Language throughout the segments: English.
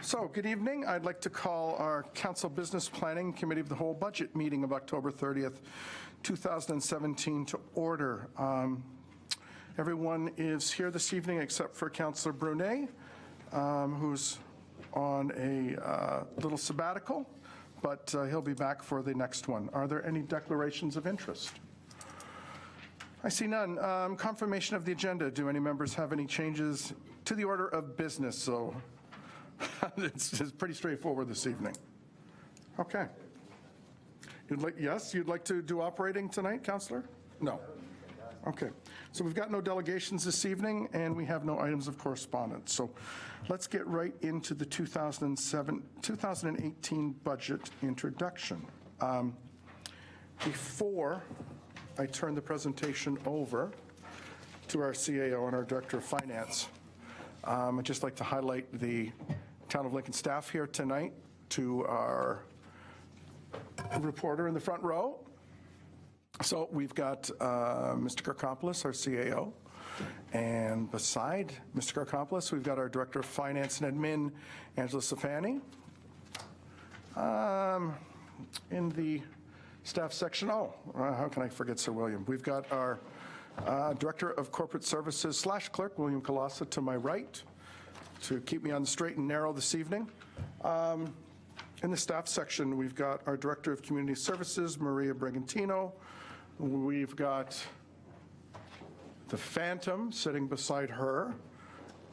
So, good evening. I'd like to call our Council Business Planning Committee of the Whole Budget meeting of October 30th, 2017 to order. Everyone is here this evening except for Councillor Brunet, who's on a little sabbatical, but he'll be back for the next one. Are there any declarations of interest? I see none. Confirmation of the agenda. Do any members have any changes to the order of business? So it's pretty straightforward this evening. Okay. You'd like to do operating tonight, Councillor? No. Okay. So we've got no delegations this evening, and we have no items of correspondence. So let's get right into the 2018 budget introduction. Before I turn the presentation over to our CAO and our Director of Finance, I'd just like to highlight the Town of Lincoln staff here tonight, to our reporter in the front row. So we've got Mr. Karkopolis, our CAO, and beside Mr. Karkopolis, we've got our Director of Finance and Admin, Angela Safani. In the staff section, how can I forget Sir William? We've got our Director of Corporate Services / Clerk, William Kalasa, to my right, to keep me on the straight and narrow this evening. In the staff section, we've got our Director of Community Services, Maria Brigantino. We've got the Phantom sitting beside her.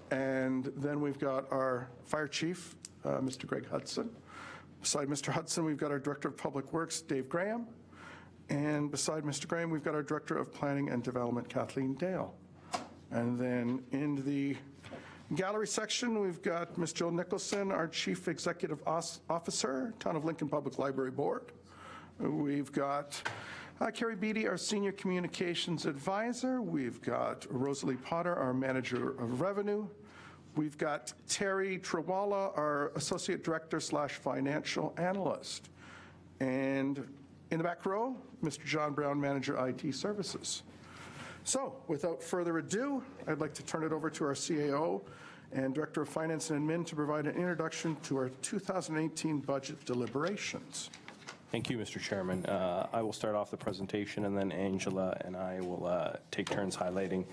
And then we've got our Fire Chief, Mr. Greg Hudson. Beside Mr. Hudson, we've got our Director of Public Works, Dave Graham. And beside Mr. Graham, we've got our Director of Planning and Development, Kathleen Dale. And then in the gallery section, we've got Ms. Jill Nicholson, our Chief Executive Officer, Town of Lincoln Public Library Board. We've got Carrie Beatty, our Senior Communications Advisor. We've got Rosalie Potter, our Manager of Revenue. We've got Terry Trewalla, our Associate Director / Financial Analyst. And in the back row, Mr. John Brown, Manager, IT Services. So, without further ado, I'd like to turn it over to our CAO and Director of Finance and Admin to provide an introduction to our 2018 budget deliberations. Thank you, Mr. Chairman. I will start off the presentation, and then Angela and I will take turns highlighting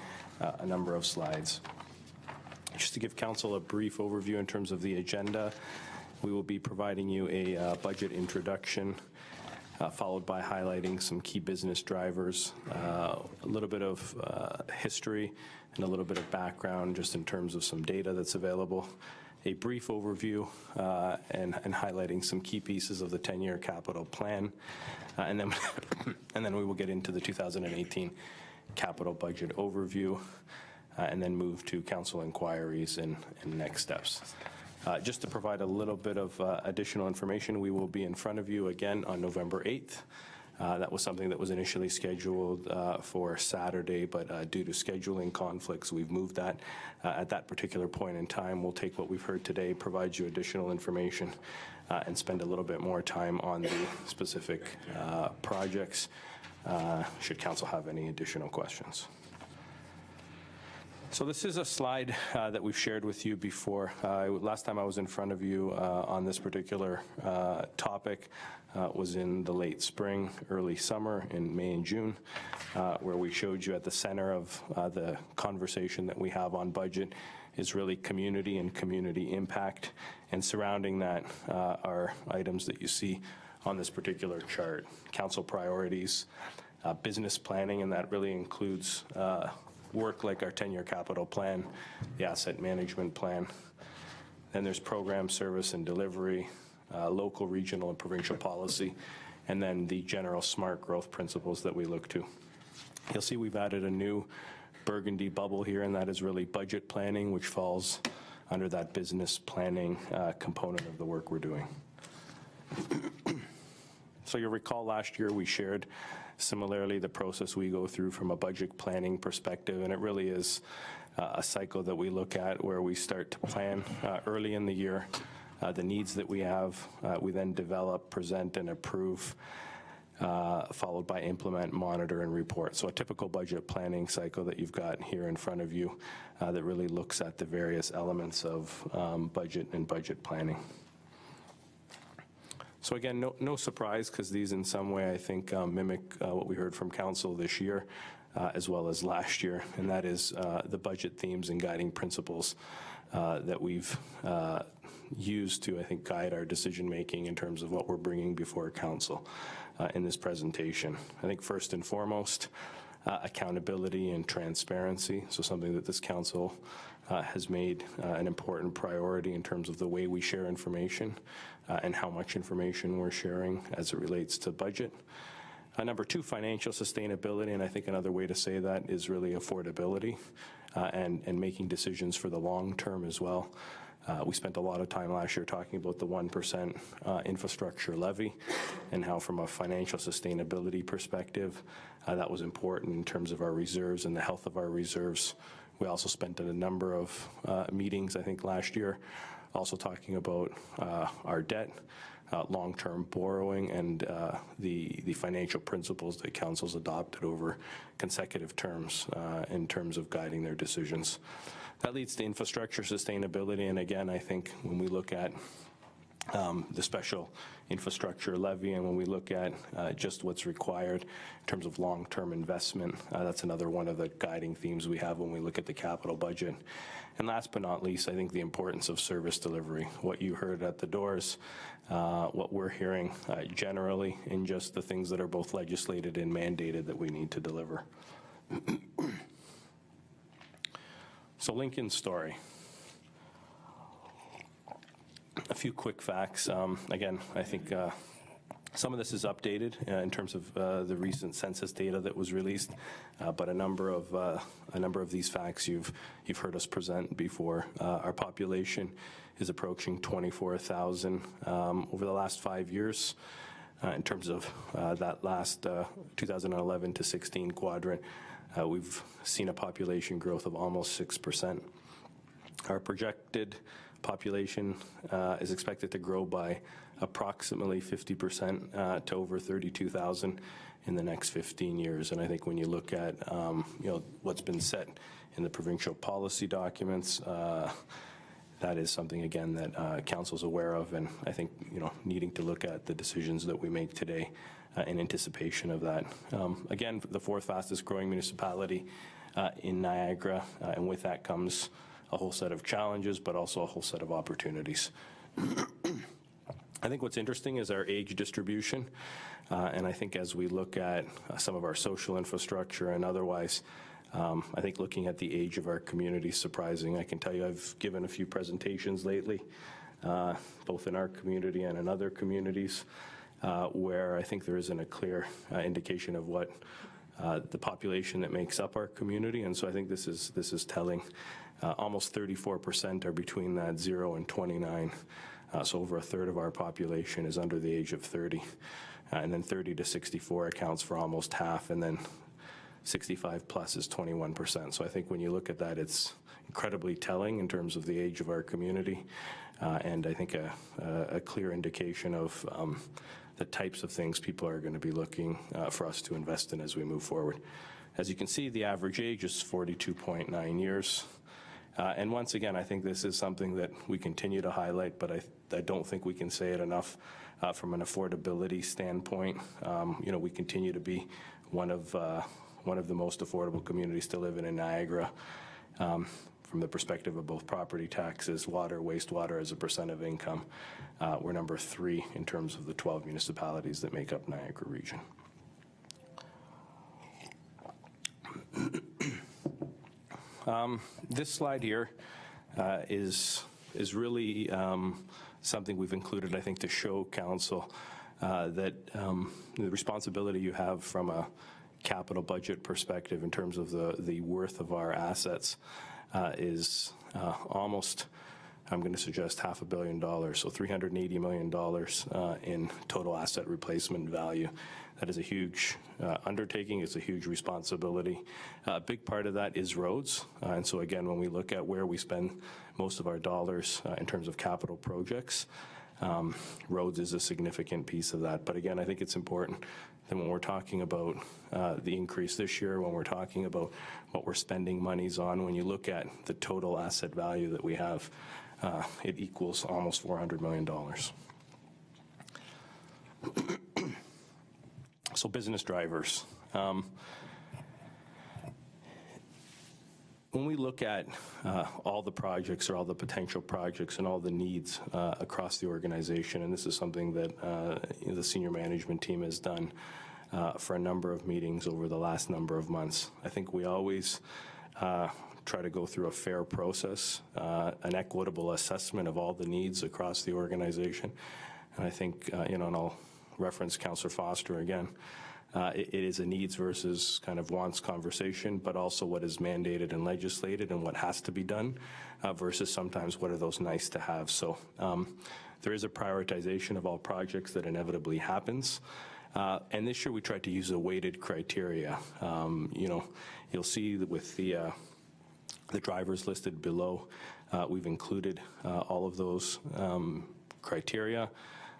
a number of slides. Just to give Council a brief overview in terms of the agenda, we will be providing you a budget introduction, followed by highlighting some key business drivers, a little bit of history, and a little bit of background just in terms of some data that's available, a brief overview, and highlighting some key pieces of the 10-year capital plan, and then we will get into the 2018 capital budget overview, and then move to council inquiries and next steps. Just to provide a little bit of additional information, we will be in front of you again on November 8th. That was something that was initially scheduled for Saturday, but due to scheduling conflicts, we've moved that. At that particular point in time, we'll take what we've heard today, provide you additional information, and spend a little bit more time on the specific projects, should council have any additional questions. So this is a slide that we've shared with you before. Last time I was in front of you on this particular topic was in the late spring, early summer, in May and June, where we showed you at the center of the conversation that we have on budget is really community and community impact. And surrounding that are items that you see on this particular chart: council priorities, business planning, and that really includes work like our 10-year capital plan, the asset management plan. Then there's program, service, and delivery, local, regional, and provincial policy, and then the general smart growth principles that we look to. You'll see we've added a new burgundy bubble here, and that is really budget planning, which falls under that business planning component of the work we're doing. So you'll recall last year we shared similarly the process we go through from a budget planning perspective, and it really is a cycle that we look at where we start to plan early in the year the needs that we have. We then develop, present, and approve followed by implement, monitor, and report. So a typical budget planning cycle that you've got here in front of you that really looks at the various elements of budget and budget planning. So again, no surprise, because these in some way, I think, mimic what we heard from council this year, as well as last year, and that is the budget themes and guiding principles that we've used to, I think, guide our decision-making in terms of what we're bringing before council in this presentation. I think first and foremost, accountability and transparency, so something that this council has made an important priority in terms of the way we share information and how much information we're sharing as it relates to budget. Number two, financial sustainability, and I think another way to say that is really affordability and making decisions for the long term as well. We spent a lot of time last year talking about the 1% infrastructure levy and how from a financial sustainability perspective, that was important in terms of our reserves and the health of our reserves. We also spent a number of meetings, I think, last year, also talking about our debt, long-term borrowing, and the financial principles that council's adopted over consecutive terms in terms of guiding their decisions. That leads to infrastructure sustainability, and again, I think when we look at the special infrastructure levy, and when we look at just what's required in terms of long-term investment, that's another one of the guiding themes we have when we look at the capital budget. And last but not least, I think the importance of service delivery, what you heard at the doors, what we're hearing generally, and just the things that are both legislated and mandated that we need to deliver. So Lincoln's story. A few quick facts. Again, I think some of this is updated in terms of the recent census data that was released, but a number of these facts you've heard us present before. Our population is approaching 24,000 over the last 5 years. In terms of that last 2011 to 16 quadrant, we've seen a population growth of almost 6%. Our projected population is expected to grow by approximately 50% to over 32,000 in the next 15 years. And I think when you look at what's been set in the provincial policy documents, that is something, again, that council's aware of, and I think needing to look at the decisions that we make today in anticipation of that. Again, the fourth fastest growing municipality in Niagara, and with that comes a whole set of challenges, but also a whole set of opportunities. I think what's interesting is our age distribution, and I think as we look at some of our social infrastructure and otherwise, I think looking at the age of our community is surprising. I can tell you I've given a few presentations lately, both in our community and in other communities, where I think there isn't a clear indication of what the population that makes up our community, and so I think this is telling. Almost 34% are between that 0 and 29, so over a third of our population is under the age of 30, and then 30 to 64 accounts for almost half, and then 65 plus is 21%. So I think when you look at that, it's incredibly telling in terms of the age of our community, and I think a clear indication of the types of things people are going to be looking for us to invest in as we move forward. As you can see, the average age is 42.9 years. And once again, I think this is something that we continue to highlight, but I don't think we can say it enough from an affordability standpoint. We continue to be one of the most affordable communities to live in Niagara, from the perspective of both property taxes, water, wastewater as a percent of income. We're number 3 in terms of the 12 municipalities that make up Niagara region. This slide here is really something we've included, I think, to show council that the responsibility you have from a capital budget perspective in terms of the worth of our assets is almost, I'm going to suggest, $500 million, so $380 million in total asset replacement value. That is a huge undertaking. It's a huge responsibility. A big part of that is roads. And so again, when we look at where we spend most of our dollars in terms of capital projects, Roads is a significant piece of that. But again, I think it's important that when we're talking about the increase this year, when we're talking about what we're spending monies on, when you look at the total asset value that we have, it equals almost $400 million. So business drivers. When we look at all the projects or all the potential projects and all the needs across the organization, and this is something that the senior management team has done for a number of meetings over the last number of months, I think we always try to go through a fair process, an equitable assessment of all the needs across the organization. And I think, and I'll reference Councillor Foster again, it is a needs versus kind of wants conversation, but also what is mandated and legislated and what has to be done versus sometimes what are those nice to have. So there is a prioritization of all projects that inevitably happens. And this year we tried to use a weighted criteria. You'll see that with the drivers listed below, we've included all of those criteria.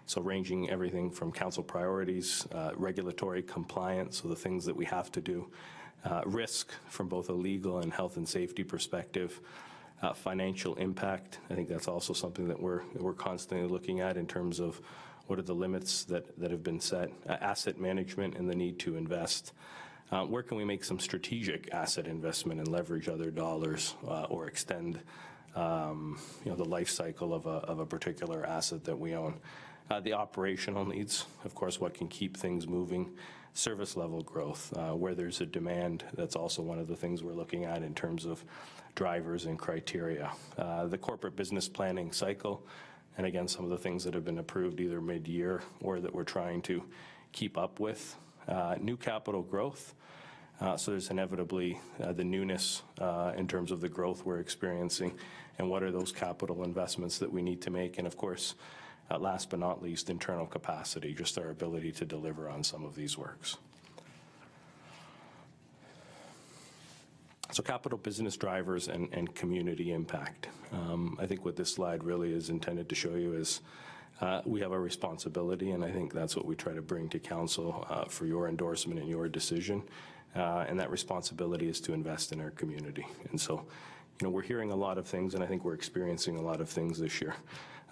So ranging everything from council priorities, regulatory compliance, so the things that we have to do, risk from both a legal and health and safety perspective, financial impact. I think that's also something that we're constantly looking at in terms of what are the limits that have been set, asset management and the need to invest. Where can we make some strategic asset investment and leverage other dollars or extend the life cycle of a particular asset that we own. The operational needs, of course, what can keep things moving, service level growth, where there's a demand, that's also one of the things we're looking at in terms of drivers and criteria. The corporate business planning cycle, and again, some of the things that have been approved either mid-year or that we're trying to keep up with. New capital growth, so there's inevitably the newness in terms of the growth we're experiencing, and what are those capital investments that we need to make, and of course, last but not least, internal capacity, just our ability to deliver on some of these works. So capital business drivers and community impact. I think what this slide really is intended to show you is we have a responsibility, and I think that's what we try to bring to council for your endorsement and your decision. And that responsibility is to invest in our community. And so, we're hearing a lot of things, and I think we're experiencing a lot of things this year.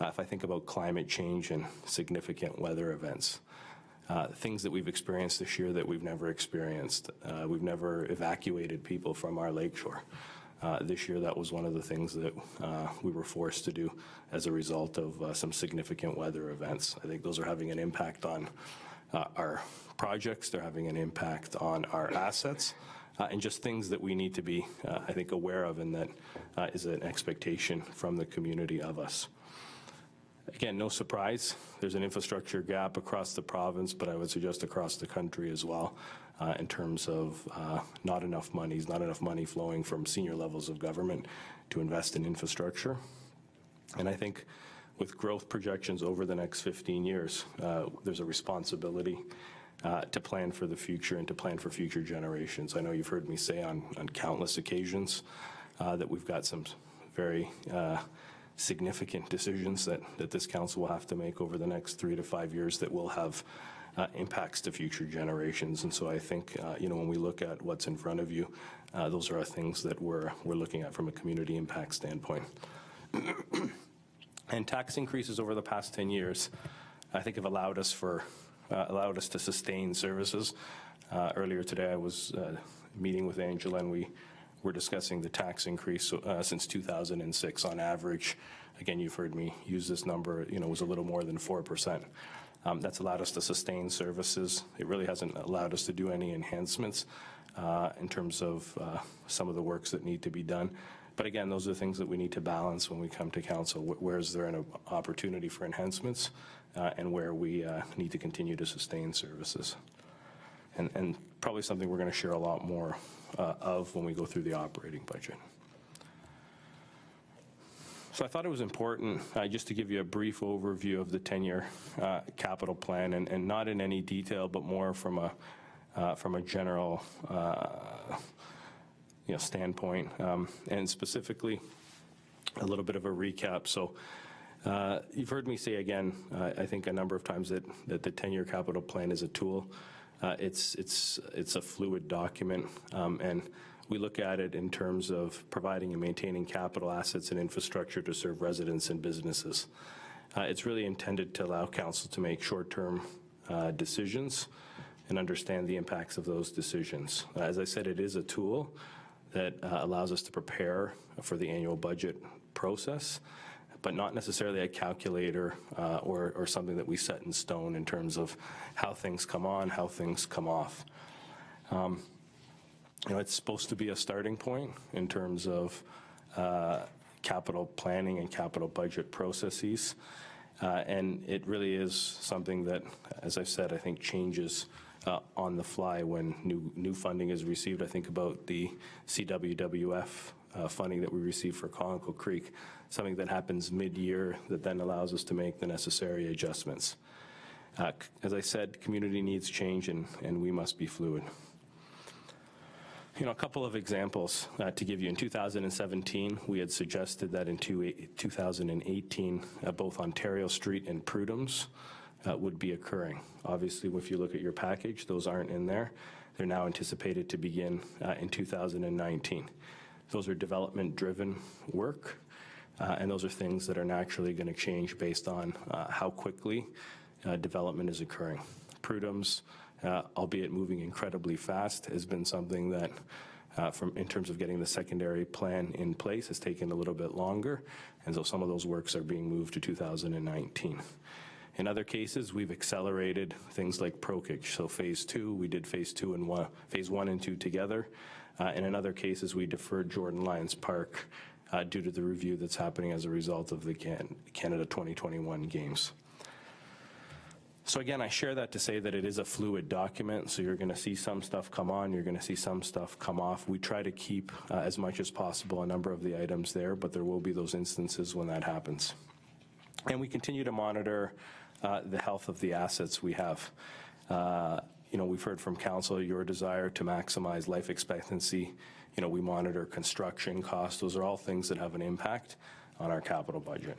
If I think about climate change and significant weather events, things that we've experienced this year that we've never experienced. We've never evacuated people from our lakeshore. This year, that was one of the things that we were forced to do as a result of some significant weather events. I think those are having an impact on our projects. They're having an impact on our assets, and just things that we need to be, I think, aware of, and that is an expectation from the community of us. Again, no surprise, there's an infrastructure gap across the province, but I would suggest across the country as well, in terms of not enough money flowing from senior levels of government to invest in infrastructure. And I think with growth projections over the next 15 years, there's a responsibility to plan for the future and to plan for future generations. I know you've heard me say on countless occasions that we've got some very significant decisions that this council will have to make over the next 3 to 5 years that will have impacts to future generations. And so I think, when we look at what's in front of you, those are things that we're looking at from a community impact standpoint. And tax increases over the past 10 years, I think, have allowed us to sustain services. Earlier today, I was meeting with Angela, and we were discussing the tax increase since 2006 on average. Again, you've heard me use this number, was a little more than 4%. That's allowed us to sustain services. It really hasn't allowed us to do any enhancements in terms of some of the works that need to be done. But again, those are things that we need to balance when we come to council. Where is there an opportunity for enhancements and where we need to continue to sustain services? And probably something we're going to share a lot more of when we go through the operating budget. So I thought it was important just to give you a brief overview of the 10-year capital plan, and not in any detail, but more from a general standpoint, and specifically a little bit of a recap. So You've heard me say again, I think a number of times that the 10-year capital plan is a tool. It's a fluid document, and we look at it in terms of providing and maintaining capital assets and infrastructure to serve residents and businesses. It's really intended to allow council to make short-term decisions and understand the impacts of those decisions. As I said, it is a tool that allows us to prepare for the annual budget process, but not necessarily a calculator or something that we set in stone in terms of how things come on, how things come off. It's supposed to be a starting point in terms of capital planning and capital budget processes. And it really is something that, as I've said, I think changes on the fly when new funding is received. I think about the CWWF funding that we received for Conoco Creek, something that happens mid-year that then allows us to make the necessary adjustments. As I said, community needs change and we must be fluid. A couple of examples to give you. In 2017, we had suggested that in 2018, both Ontario Street and Prudhome's would be occurring. Obviously, if you look at your package, those aren't in there. They're now anticipated to begin in 2019. Those are development-driven work, and those are things that are naturally going to change based on how quickly development is occurring. Prudhome's, albeit moving incredibly fast, has been something that, in terms of getting the secondary plan in place, has taken a little bit longer, and so some of those works are being moved to 2019. In other cases, we've accelerated things like Prokich. So phase 2, we did phase 1 and 2 together. And in other cases, we deferred Jordan Lions Park due to the review that's happening as a result of the Canada 2021 games. So again, I share that to say that it is a fluid document, so you're going to see some stuff come on, you're going to see some stuff come off. We try to keep, as much as possible, a number of the items there, but there will be those instances when that happens. And we continue to monitor the health of the assets we have. We've heard from council your desire to maximize life expectancy. We monitor construction costs. Those are all things that have an impact on our capital budget.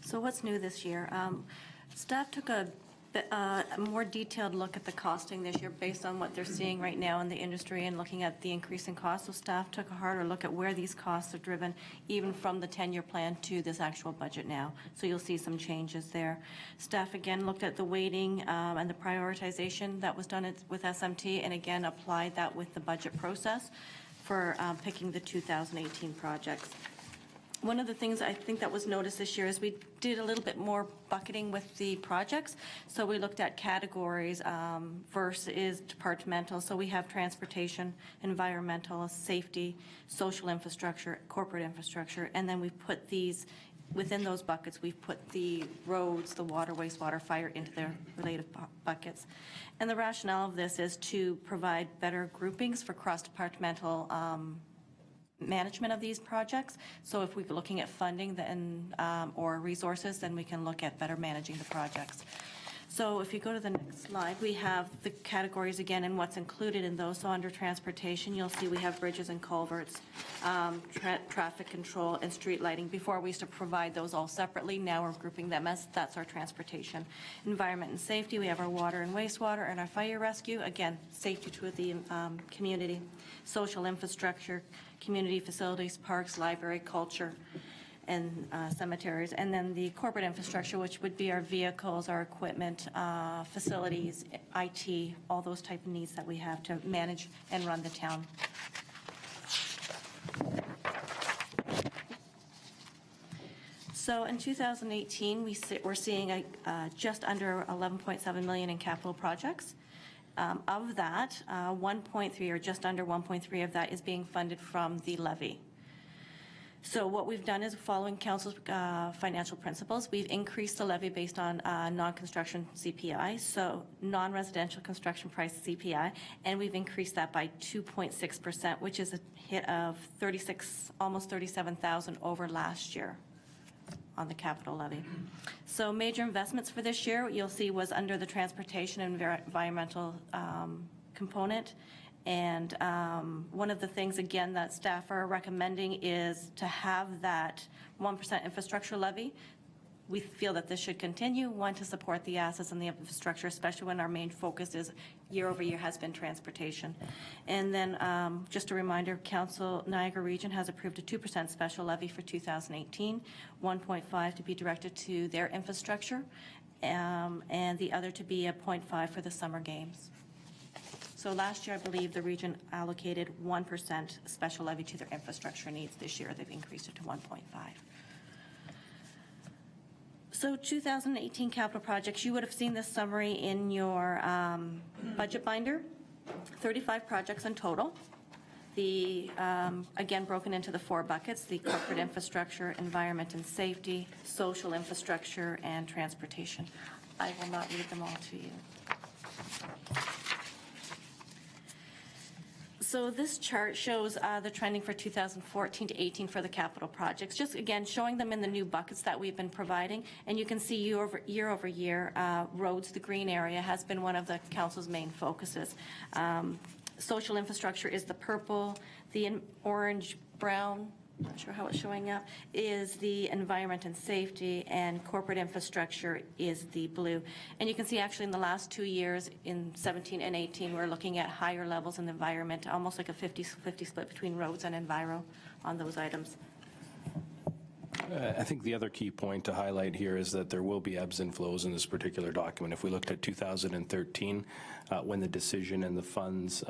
So what's new this year? Staff took a more detailed look at the costing this year based on what they're seeing right now in the industry and looking at the increase in costs. So staff took a harder look at where these costs are driven, even from the 10-year plan to this actual budget now. So you'll see some changes there. Staff again looked at the weighting and the prioritization that was done with SMT, and again applied that with the budget process for picking the 2018 projects. One of the things I think that was noticed this year is we did a little bit more bucketing with the projects. So we looked at categories versus departmental. So we have transportation, environmental, safety, social infrastructure, corporate infrastructure, and then we put these, within those buckets, we've put the roads, the water, wastewater, fire into their related buckets. And the rationale of this is to provide better groupings for cross-departmental management of these projects. So if we're looking at funding then, or resources, then we can look at better managing the projects. So if you go to the next slide, we have the categories again and what's included in those. So under transportation, you'll see we have bridges and culverts, traffic control, and street lighting. Before we used to provide those all separately. Now we're grouping them as that's our transportation. Environment and safety, we have our water and wastewater and our fire rescue. Again, safety to the community. Social infrastructure, community facilities, parks, library, culture, and cemeteries, and then the corporate infrastructure, which would be our vehicles, our equipment, facilities, IT, all those type of needs that we have to manage and run the town. So in 2018, we're seeing just under 11.7 million in capital projects. Of that, 1.3 or just under 1.3 of that is being funded from the levy. So what we've done is, following council's financial principles, we've increased the levy based on non-construction CPI, so non-residential construction price CPI, and we've increased that by 2.6%, which is a hit of almost 37,000 over last year. on the capital levy. So major investments for this year, you'll see, was under the transportation and environmental component. And one of the things, again, that staff are recommending is to have that 1% infrastructure levy. We feel that this should continue, one, to support the assets and the infrastructure, especially when our main focus is year-over-year has been transportation. And then just a reminder, Council Niagara Region has approved a 2% special levy for 2018, 1.5 to be directed to their infrastructure, and the other to be a 0.5 for the summer games. So last year, I believe the region allocated 1% special levy to their infrastructure needs. This year, they've increased it to 1.5. So 2018 capital projects, you would have seen this summary in your budget binder. 35 projects in total. The, again, broken into the 4 buckets, the corporate infrastructure, environment and safety, social infrastructure, and transportation. I will not read them all to you. So this chart shows the trending for 2014 to 18 for the capital projects, just again showing them in the new buckets that we've been providing. And you can see year over year, roads, the green area, has been one of the council's main focuses. Social infrastructure is the purple, the orange, brown, not sure how it's showing up, is the environment and safety, and corporate infrastructure is the blue. And you can see actually in the last 2 years, in 17 and 18, we're looking at higher levels in the environment, almost like a 50-50 split between roads and enviro on those items. I think the other key point to highlight here is that there will be ebbs and flows in this particular document. If we looked at 2013, when the decision and the funds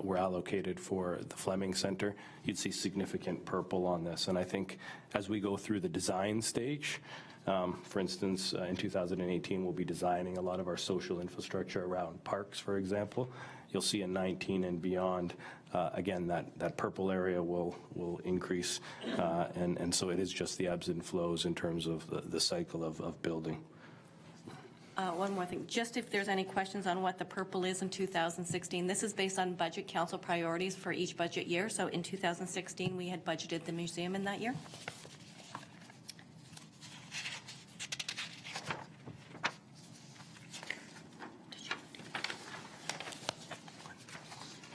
were allocated for the Fleming Center, you'd see significant purple on this. And I think as we go through the design stage, for instance, in 2018, we'll be designing a lot of our social infrastructure around parks, for example. You'll see in 19 and beyond, again, that purple area will increase, and so it is just the ebbs and flows in terms of the cycle of building. One more thing, just if there's any questions on what the purple is in 2016, this is based on budget council priorities for each budget year. So in 2016, we had budgeted the museum in that year.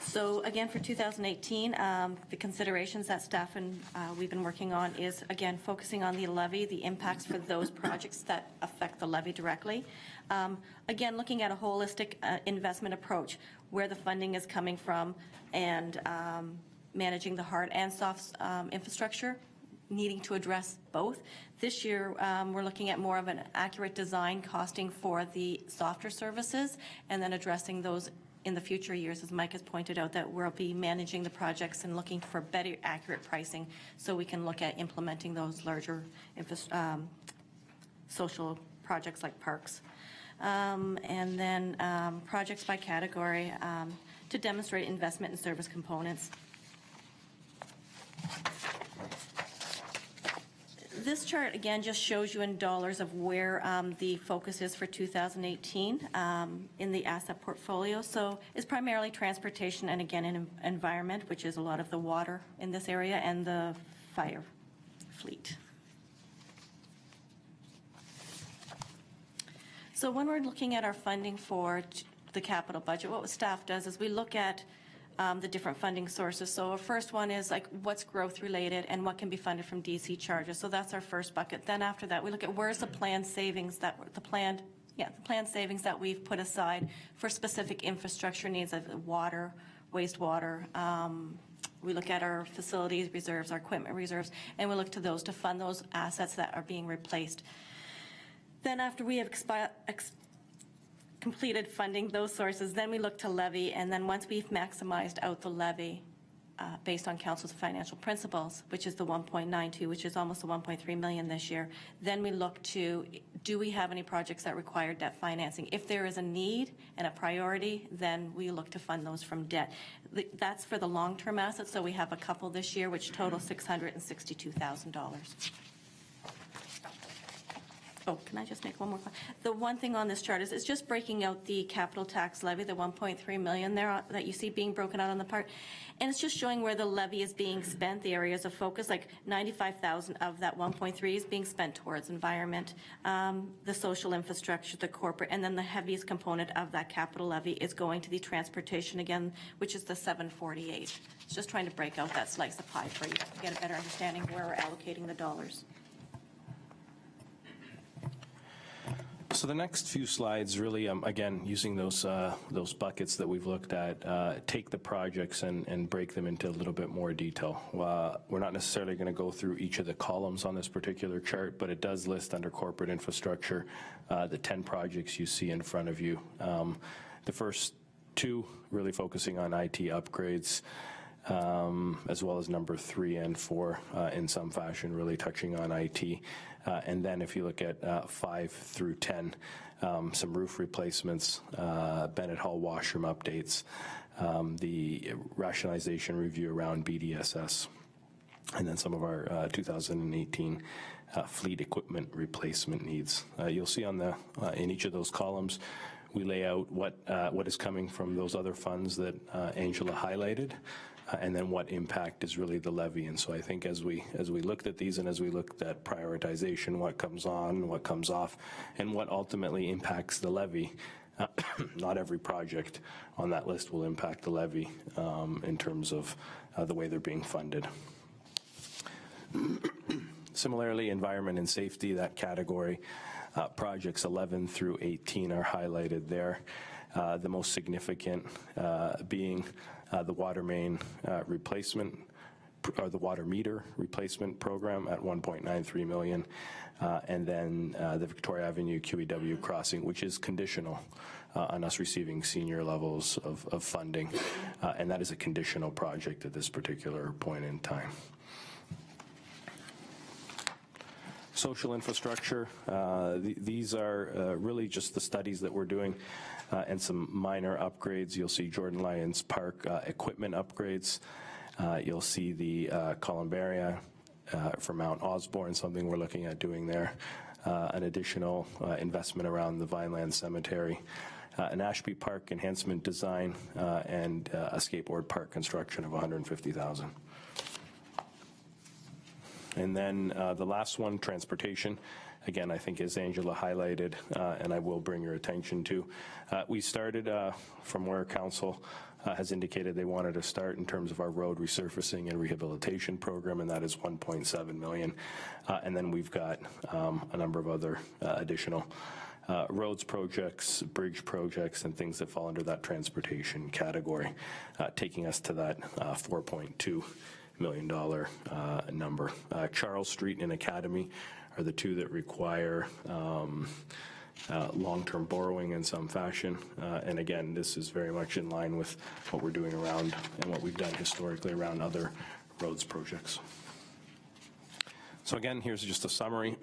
So again, for 2018, the considerations that staff and we've been working on is, again, focusing on the levy, the impacts for those projects that affect the levy directly. Again, looking at a holistic investment approach, where the funding is coming from, and managing the hard and soft infrastructure, needing to address both. This year, we're looking at more of an accurate design costing for the softer services, and then addressing those in the future years, as Mike has pointed out, that we'll be managing the projects and looking for better accurate pricing so we can look at implementing those larger social projects like parks. And then projects by category to demonstrate investment and service components. This chart, again, just shows you in dollars of where the focus is for 2018 in the asset portfolio. So it's primarily transportation and, again, in environment, which is a lot of the water in this area, and the fire fleet. So when we're looking at our funding for the capital budget, what staff does is we look at the different funding sources. So our first one is like what's growth related and what can be funded from DC charges. So that's our first bucket. Then after that, we look at where's the planned savings that savings that we've put aside for specific infrastructure needs of water, wastewater. We look at our facilities reserves, our equipment reserves, and we look to those to fund those assets that are being replaced. Then after we have completed funding those sources, then we look to levy, and then once we've maximized out the levy based on council's financial principles, which is the 1.92, which is almost the 1.3 million this year, then we look to, do we have any projects that require debt financing? If there is a need and a priority, then we look to fund those from debt. That's for the long-term assets, so we have a couple this year, which total $662,000. Oh, can I just make one more point? The one thing on this chart is it's just breaking out the capital tax levy, the 1.3 million there that you see being broken out on the part. And it's just showing where the levy is being spent, the areas of focus, like 95,000 of that 1.3 is being spent towards environment, the social infrastructure, the corporate, and then the heaviest component of that capital levy is going to the transportation again, which is the 748. It's just trying to break out that slice of pie for you to get a better understanding of where we're allocating the dollars. So the next few slides really, again, using those buckets that we've looked at, take the projects and break them into a little bit more detail. We're not necessarily going to go through each of the columns on this particular chart, but it does list under corporate infrastructure the 10 projects you see in front of you. The first two really focusing on IT upgrades, as well as number 3 and 4 in some fashion, really touching on IT. And then if you look at 5 through 10, some roof replacements, Bennett Hall washroom updates, the rationalization review around BDSS, and then some of our 2018 fleet equipment replacement needs. You'll see on the in each of those columns, we lay out what is coming from those other funds that Angela highlighted, and then what impact is really the levy. And so I think as we looked at these and as we looked at prioritization, what comes on, what comes off, and what ultimately impacts the levy, not every project on that list will impact the levy in terms of the way they're being funded. Similarly, environment and safety, that category, projects 11 through 18 are highlighted there. The most significant being the water main replacement, or the water meter replacement program at $1.93 million, and then the Victoria Avenue QEW crossing, which is conditional on us receiving senior levels of funding, and that is a conditional project at this particular point in time. Social infrastructure, these are really just the studies that we're doing and some minor upgrades. You'll see Jordan Lyons Park equipment upgrades. You'll see the Columbaria for Mount Osborne, something we're looking at doing there. An additional investment around the Vineland Cemetery. An Ashby Park enhancement design, and a skateboard park construction of $150,000. And then the last one, transportation. Again, I think as Angela highlighted, and I will bring your attention to, we started from where council has indicated they wanted to start in terms of our road resurfacing and rehabilitation program, and that is $1.7 million. And then we've got a number of other additional roads projects, bridge projects, and things that fall under that transportation category, taking us to that $4.2 million number. Charles Street and Academy are the two that require long-term borrowing in some fashion. And again, this is very much in line with what we're doing around and what we've done historically around other roads projects. So again, here's just a summary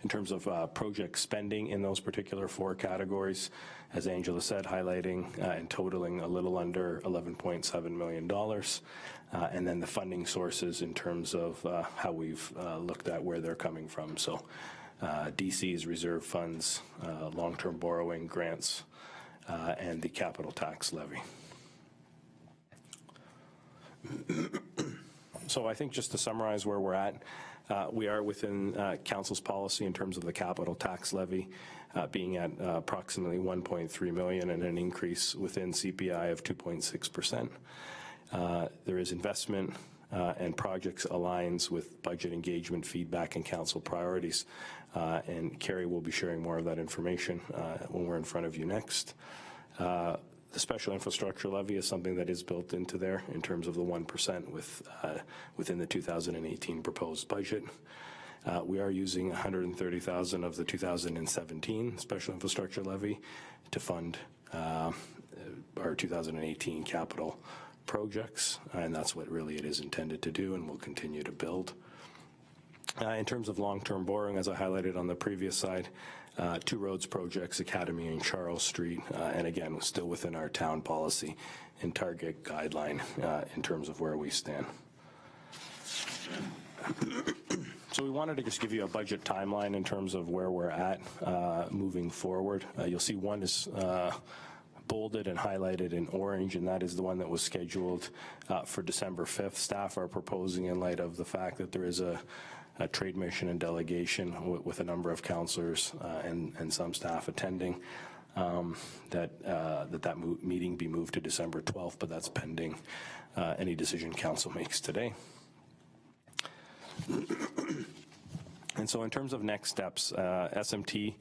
in terms of project spending in those particular 4 categories. As Angela said, highlighting and totaling a little under $11.7 million. And then the funding sources in terms of how we've looked at where they're coming from. So DC's reserve funds, long-term borrowing, grants, and the capital tax levy. So I think just to summarize where we're at, we are within council's policy in terms of the capital tax levy being at approximately $1.3 million and an increase within CPI of 2.6%. There is investment and projects aligns with budget engagement, feedback, and council priorities. And Carrie will be sharing more of that information when we're in front of you next. The special infrastructure levy is something that is built into there in terms of the 1% within the 2018 proposed budget. We are using $130,000 of the 2017 special infrastructure levy to fund our 2018 capital projects, and that's what really it is intended to do, and we'll continue to build. In terms of long-term borrowing, as I highlighted on the previous slide, 2 roads projects, Academy and Charles Street, and again, still within our town policy and target guideline in terms of where we stand. So we wanted to just give you a budget timeline in terms of where we're at moving forward. You'll see one is bolded and highlighted in orange, and that is the one that was scheduled for December 5th. Staff are proposing, in light of the fact that there is a trade mission and delegation with a number of councillors and some staff attending, that meeting be moved to December 12th, but that's pending any decision council makes today. And so in terms of next steps, SMT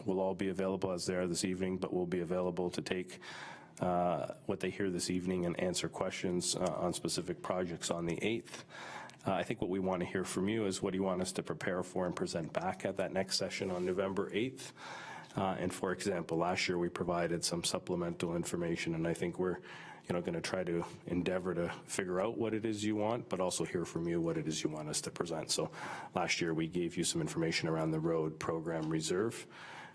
will all be available as they are this evening, but will be available to take what they hear this evening and answer questions on specific projects on the 8th. I think what we want to hear from you is what do you want us to prepare for and present back at that next session on November 8th. And for example, last year we provided some supplemental information, and I think we're going to try to endeavor to figure out what it is you want, but also hear from you what it is you want us to present. So last year we gave you some information around the road program reserve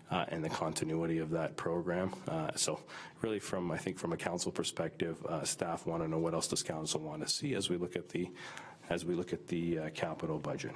and the continuity of that program. So really I think from a council perspective, staff want to know what else does council want to see as we look at the capital budget.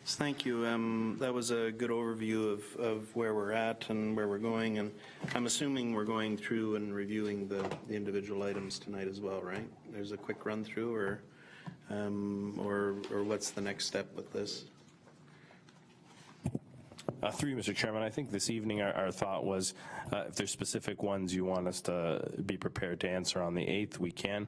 Thank you. That was a good overview of where we're at and where we're going, and I'm assuming we're going through and reviewing the individual items tonight as well, right? There's a quick run through, or what's the next step with this? Through you, Mr. Chairman, I think this evening our thought was if there's specific ones you want us to be prepared to answer on the 8th, we can.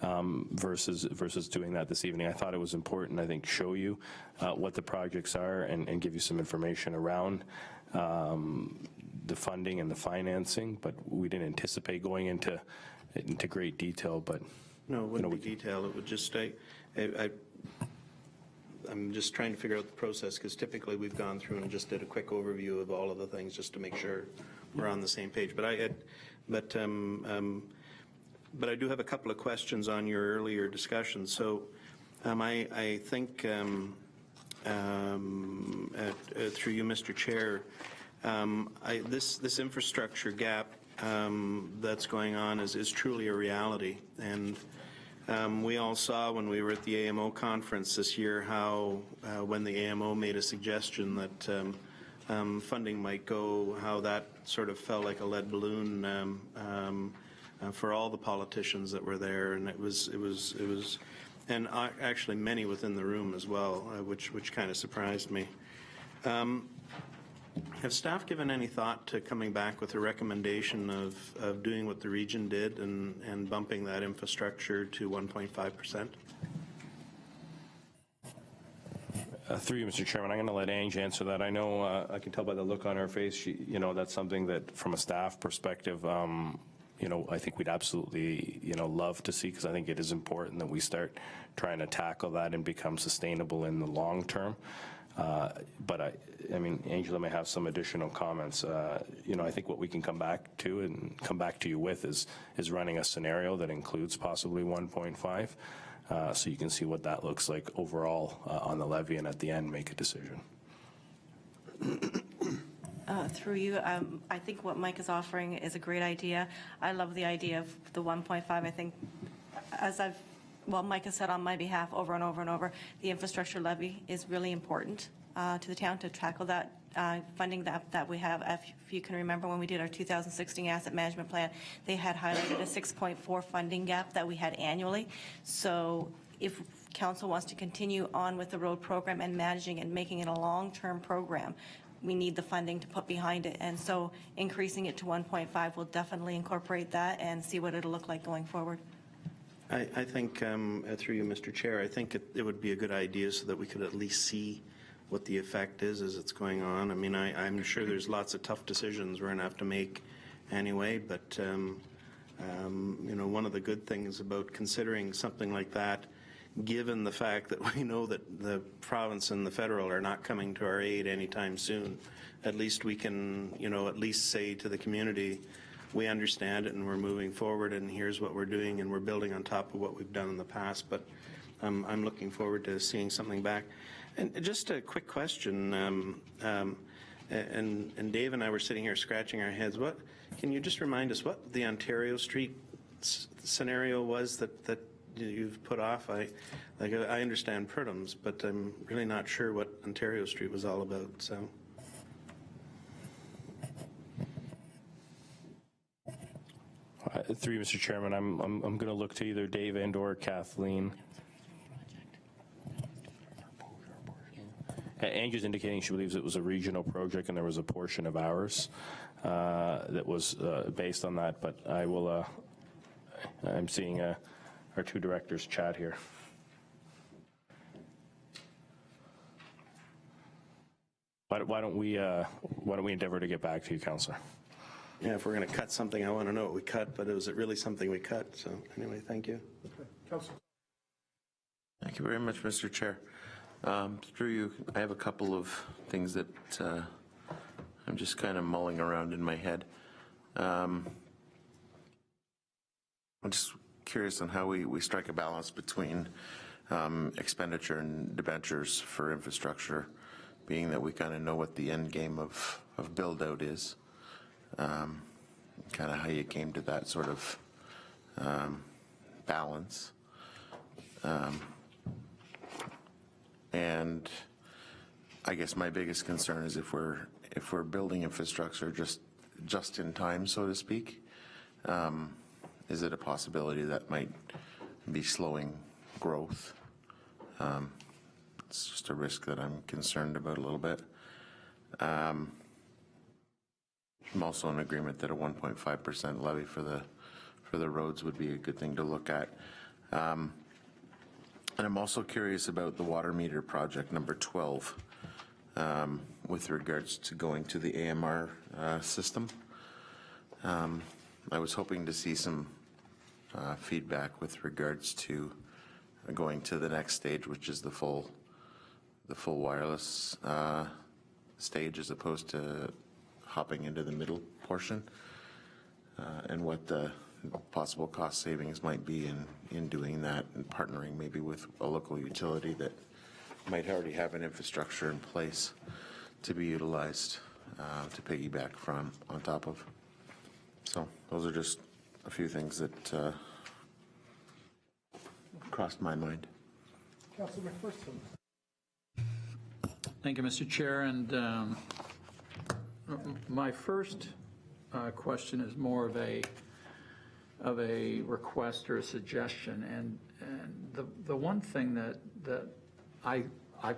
Versus doing that this evening. I thought it was important, I think, show you what the projects are and give you some information around the funding and the financing, but we didn't anticipate going into great detail. But no, it wouldn't be detail. It would just I'm just trying to figure out the process, because typically we've gone through and just did a quick overview of all of the things just to make sure we're on the same page. But I do have a couple of questions on your earlier discussion. So I think through you, Mr. Chair, this infrastructure gap that's going on is truly a reality. And we all saw when we were at the AMO conference this year how when the AMO made a suggestion that funding might go, how that sort of felt like a lead balloon for all the politicians that were there, and it was, and actually many within the room as well, which kind of surprised me. Have staff given any thought to coming back with a recommendation of doing what the region did and bumping that infrastructure to 1.5%? Through you, Mr. Chairman, I'm going to let Ange answer that. I know I can tell by the look on her face, that's something that from a staff perspective, I think we'd absolutely, love to see, because I think it is important that we start trying to tackle that and become sustainable in the long term. But I mean, Angela may have some additional comments. I think what we can come back to you with is running a scenario that includes possibly 1.5, so you can see what that looks like overall on the levy, and at the end make a decision. Through you, I think what Mike is offering is a great idea. I love the idea of the 1.5. I think, Mike has said on my behalf over and over and over, the infrastructure levy is really important to the town to tackle that funding that we have. If you can remember when we did our 2016 asset management plan, they had highlighted a 6.4 funding gap that we had annually. So if council wants to continue on with the road program and managing and making it a long-term program, we need the funding to put behind it. And so increasing it to 1.5 will definitely incorporate that and see what it'll look like going forward. I think, through you, Mr. Chair, I think it would be a good idea so that we could at least see what the effect is as it's going on. I mean, I'm sure there's lots of tough decisions we're going to have to make anyway, but, one of the good things about considering something like that given the fact that we know that the province and the federal are not coming to our aid anytime soon, at least we can, at least say to the community, we understand it and we're moving forward and here's what we're doing and we're building on top of what we've done in the past. But I'm looking forward to seeing something back. And just a quick question, and Dave and I were sitting here scratching our heads. Can you just remind us what the Ontario Street scenario was that you've put off? I understand Prudham's, but I'm really not sure what Ontario Street was all about. So. Through you, Mr. Chairman, I'm going to look to either Dave and/or Kathleen. Angie's indicating she believes it was a regional project and there was a portion of ours that was based on that, but I will, I'm seeing our two directors chat here. Why don't we endeavor to get back to you, Councillor? Yeah, if we're going to cut something, I want to know what we cut, but was it really something we cut? So anyway, thank you. Councillor. Thank you very much, Mr. Chair. Through you, I have a couple of things that I'm just kind of mulling around in my head. I'm just curious on how we strike a balance between expenditure and debentures for infrastructure, being that we kind of know what the end game of build-out is. Kind of how you came to that sort of balance. And I guess my biggest concern is if we're building infrastructure just in time, so to speak, is it a possibility that might be slowing growth? It's just a risk that I'm concerned about a little bit. I'm also in agreement that a 1.5% levy for the roads would be a good thing to look at. And I'm also curious about the water meter project number 12 with regards to going to the AMR system. I was hoping to see some feedback with regards to going to the next stage, which is the full wireless stage, as opposed to hopping into the middle portion, and what the possible cost savings might be in doing that, and partnering maybe with a local utility that might already have an infrastructure in place to be utilized to piggyback from on top of. So those are just a few things that crossed my mind. Councillor McPherson. Thank you, Mr. Chair. And my first question is more of a request or a suggestion. And the one thing that I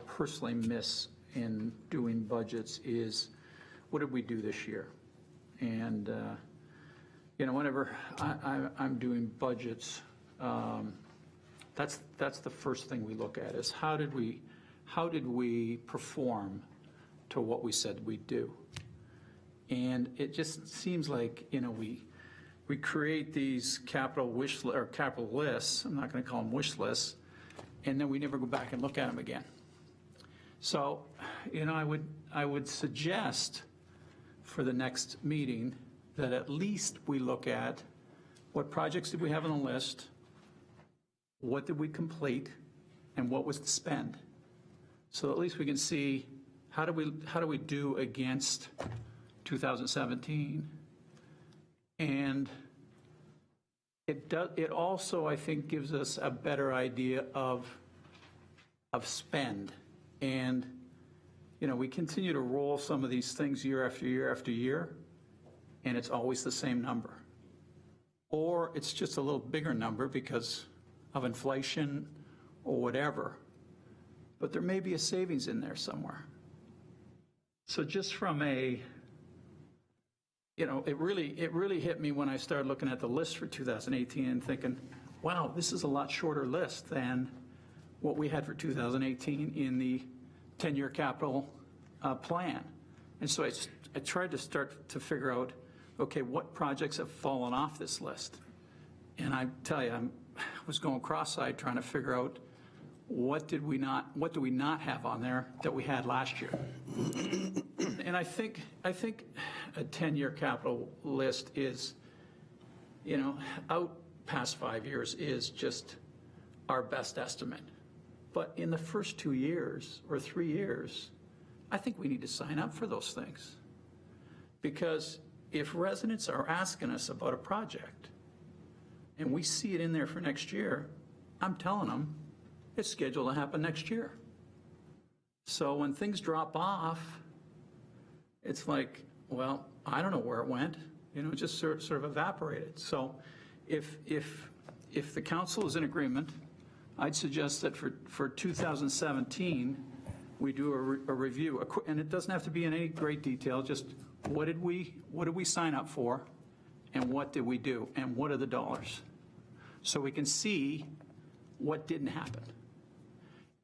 personally miss in doing budgets is, what did we do this year? And whenever I'm doing budgets, that's the first thing we look at, is how did we perform to what we said we'd do? And it just seems like, we create these capital lists. I'm not going to call them wish lists, and then we never go back and look at them again. So, I would suggest for the next meeting that at least we look at what projects did we have on the list, what did we complete, and what was the spend. So at least we can see how do we do against 2017. And it also, I think, gives us a better idea of spend. And we continue to roll some of these things year after year after year, and it's always the same number. Or it's just a little bigger number because of inflation or whatever. But there may be a savings in there somewhere. So just from it really hit me when I started looking at the list for 2018 and thinking, wow, this is a lot shorter list than what we had for 2018 in the 10-year capital plan. And so I tried to start to figure out, okay, what projects have fallen off this list? And I tell you, I was going cross-eyed trying to figure out what do we not have on there that we had last year? And I think a 10-year capital list is, out past 5 years is just our best estimate. But in the first 2 years or 3 years, I think we need to sign up for those things. Because if residents are asking us about a project and we see it in there for next year, I'm telling them it's scheduled to happen next year. So when things drop off, it's like, well, I don't know where it went, it just sort of evaporated. So if the council is in agreement, I'd suggest that for 2017, we do a review, and it doesn't have to be in any great detail, just what did we sign up for, and what did we do, and what are the dollars? So we can see what didn't happen.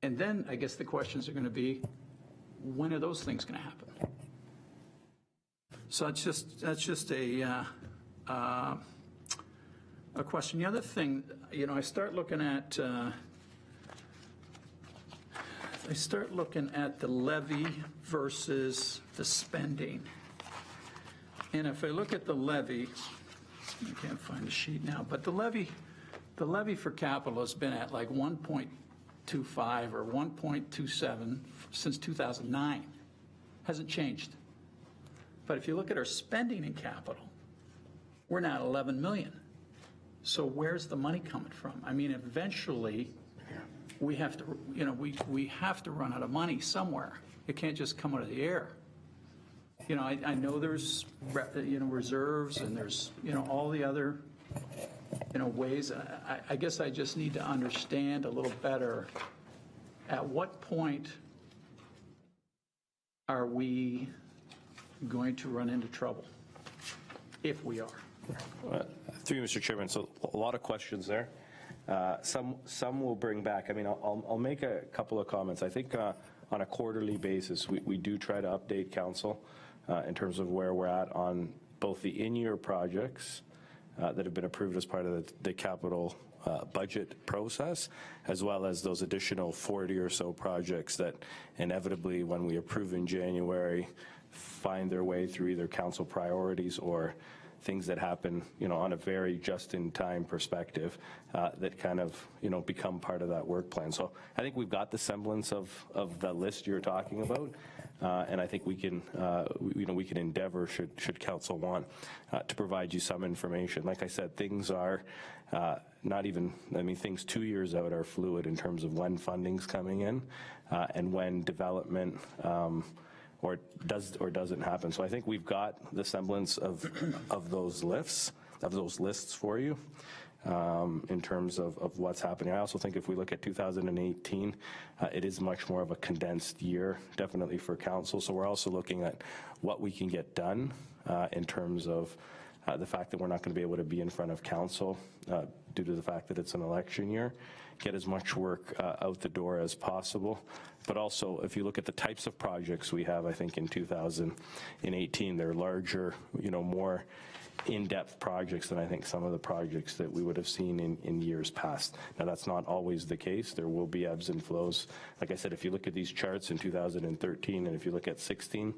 And then I guess the questions are going to be, when are those things going to happen? So that's just a question. The other thing, I start looking at the levy versus the spending. And if I look at the levy, I can't find the sheet now, but the levy for capital has been at like 1.25 or 1.27 since 2009. Hasn't changed. But if you look at our spending in capital, we're now at 11 million. So where's the money coming from? I mean, eventually, we have to, we have to run out of money somewhere. It can't just come out of the air. I know there's, reserves and there's, all the other, ways. I guess I just need to understand a little better at what point are we going to run into trouble, if we are. Through you, Mr. Chairman, so a lot of questions there. Some will bring back, I'll make a couple of comments. I think on a quarterly basis, we do try to update council in terms of where we're at on both the in-year projects that have been approved as part of the capital budget process, as well as those additional 40 or so projects that inevitably, when we approve in January, find their way through either council priorities or things that happen, on a very just-in-time perspective that kind of, become part of that work plan. So I think we've got the semblance of the list you're talking about, and I think we can, we can endeavor, should council want, to provide you some information. Like I said, things are not even, things 2 years out are fluid in terms of when funding's coming in and when development or doesn't happen. So I think we've got the semblance of those lists for you in terms of what's happening. I also think if we look at 2018, it is much more of a condensed year, definitely for council. So we're also looking at what we can get done in terms of the fact that we're not going to be able to be in front of council due to the fact that it's an election year, get as much work out the door as possible. But also, if you look at the types of projects we have, I think in 2018, they're larger, more in-depth projects than I think some of the projects that we would have seen in years past. Now, that's not always the case. There will be ebbs and flows. Like I said, if you look at these charts in 2013, and if you look at 16,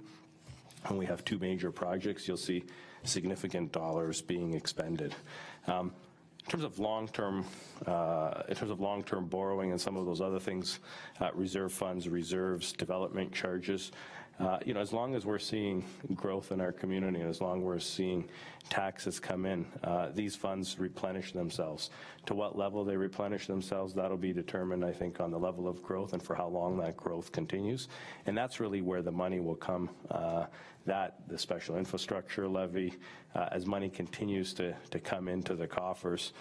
and we have two major projects, you'll see significant dollars being expended. In terms of long-term borrowing and some of those other things, reserve funds, reserves, development charges, as long as we're seeing growth in our community and as long as we're seeing taxes come in, these funds replenish themselves. To what level they replenish themselves, that'll be determined, I think, on the level of growth and for how long that growth continues. And that's really where the money will come, the special infrastructure levy, as money continues to come into the coffers,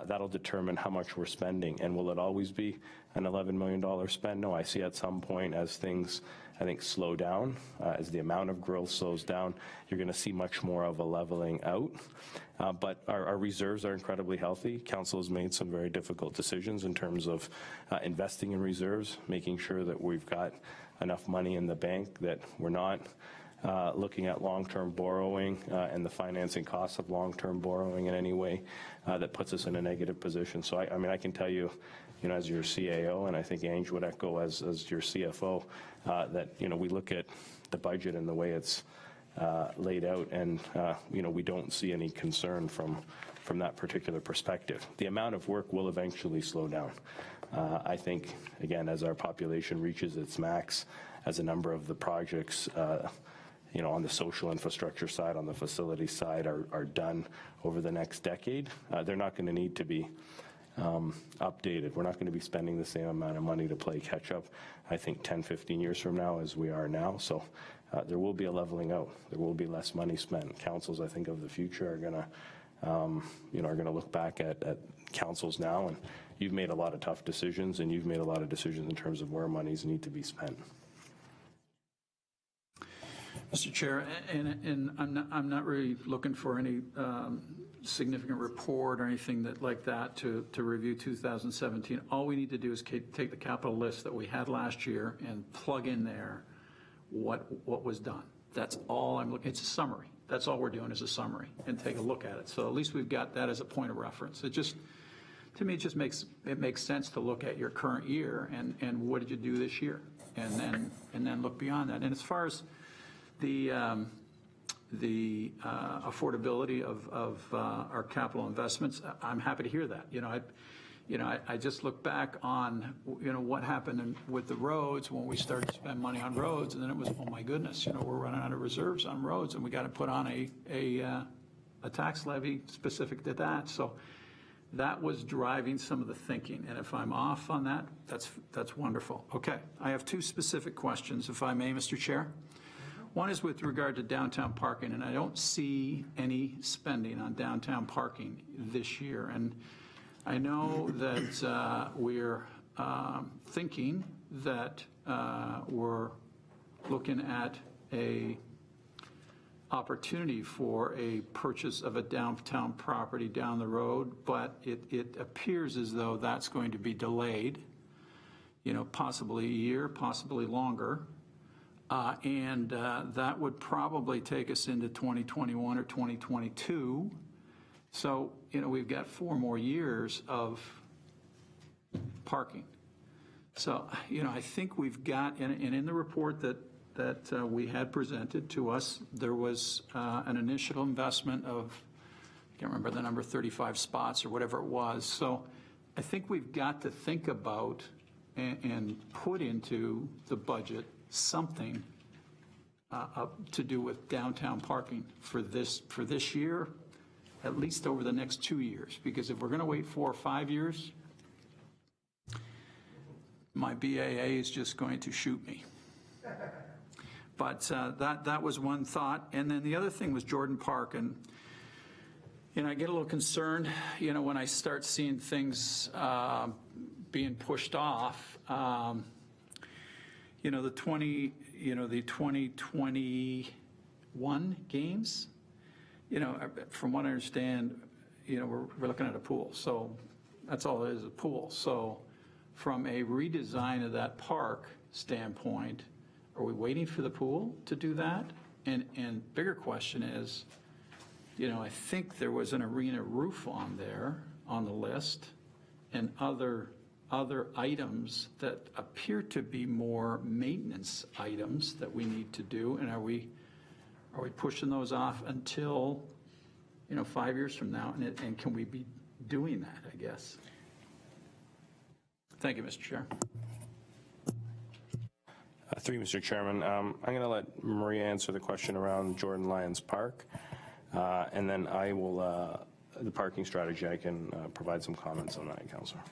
that'll determine how much we're spending. And will it always be an $11 million spend? No, I see at some point as things, I think, slow down, as the amount of growth slows down, you're going to see much more of a leveling out. But our reserves are incredibly healthy. Council has made some very difficult decisions in terms of investing in reserves, making sure that we've got enough money in the bank, that we're not looking at long-term borrowing and the financing costs of long-term borrowing in any way that puts us in a negative position. So I can tell you, as your CAO, and I think Ange would echo as your CFO, that, we look at the budget and the way it's laid out, and, we don't see any concern from that particular perspective. The amount of work will eventually slow down. I think, again, as our population reaches its max, as a number of the projects, on the social infrastructure side, on the facility side, are done over the next decade, they're not going to need to be updated. We're not going to be spending the same amount of money to play catch up, I think, 10, 15 years from now as we are now. So there will be a leveling out. There will be less money spent. Councils, I think, of the future are going to, are going to look back at councils now, and you've made a lot of tough decisions, and you've made a lot of decisions in terms of where monies need to be spent. Mr. Chair, and I'm not really looking for any significant report or anything like that to review 2017. All we need to do is take the capital list that we had last year and plug in there what was done. That's all I'm looking. It's a summary. That's all we're doing is a summary, and take a look at it. So at least we've got that as a point of reference. It just, to me, it just makes sense to look at your current year and what did you do this year, and then look beyond that. And as far as the affordability of our capital investments, I'm happy to hear that. I just look back on, what happened with the roads when we started to spend money on roads, and then it was, oh my goodness, we're running out of reserves on roads, and we got to put on a tax levy specific to that. So that was driving some of the thinking. And if I'm off on that, that's wonderful. Okay, I have two specific questions, if I may, Mr. Chair. One is with regard to downtown parking, and I don't see any spending on downtown parking this year. And I know that we're thinking that we're looking at a opportunity for a purchase of a downtown property down the road, but it appears as though that's going to be delayed, possibly a year, possibly longer. And that would probably take us into 2021 or 2022. So, we've got 4 more years of parking. So, I think we've got, and in the report that we had presented to us, there was an initial investment of, I can't remember the number, 35 spots or whatever it was. So I think we've got to think about and put into the budget something to do with downtown parking for this year, at least over the next 2 years. Because if we're going to wait 4 or 5 years, my BAA is just going to shoot me. But that was one thought. And then the other thing was Jordan Park. And I get a little concerned, when I start seeing things being pushed off. The 2021 games, from what I understand, we're looking at a pool. So that's all it is, a pool. So from a redesign of that park standpoint, are we waiting for the pool to do that? And bigger question is, I think there was an arena roof on there on the list, and other items that appear to be more maintenance items that we need to do. And are we pushing those off until 5 years from now? And can we be doing that, I guess? Thank you, Mr. Chair. Through you, Mr. Chairman, I'm going to let Maria answer the question around Jordan Lyons Park, and then I will, the parking strategy, I can provide some comments on that, Councillor.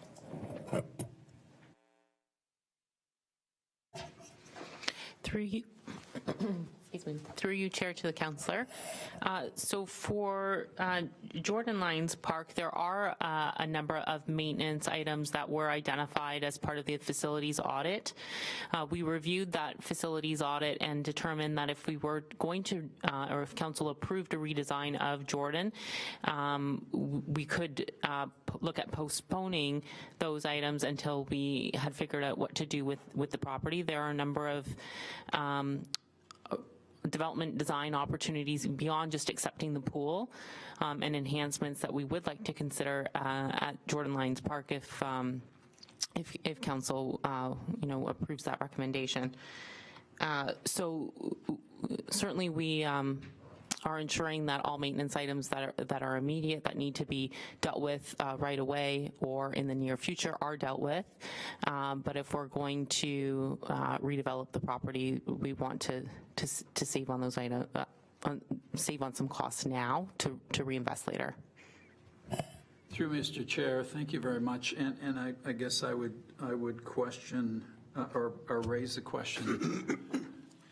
Through you, excuse me, through you, Chair, to the councillor. So for Jordan Lyons Park, there are a number of maintenance items that were identified as part of the facilities audit. We reviewed that facilities audit and determined that if we were going to, or if council approved a redesign of Jordan, we could look at postponing those items until we had figured out what to do with the property. There are a number of development design opportunities beyond just accepting the pool, and enhancements that we would like to consider at Jordan Lyons Park if council, approves that recommendation. So certainly we are ensuring that all maintenance items that are immediate, that need to be dealt with right away or in the near future, are dealt with. But if we're going to redevelop the property, we want to save on those items, save on some costs now to reinvest later. Through Mr. Chair, thank you very much. And I guess I would question or raise the question,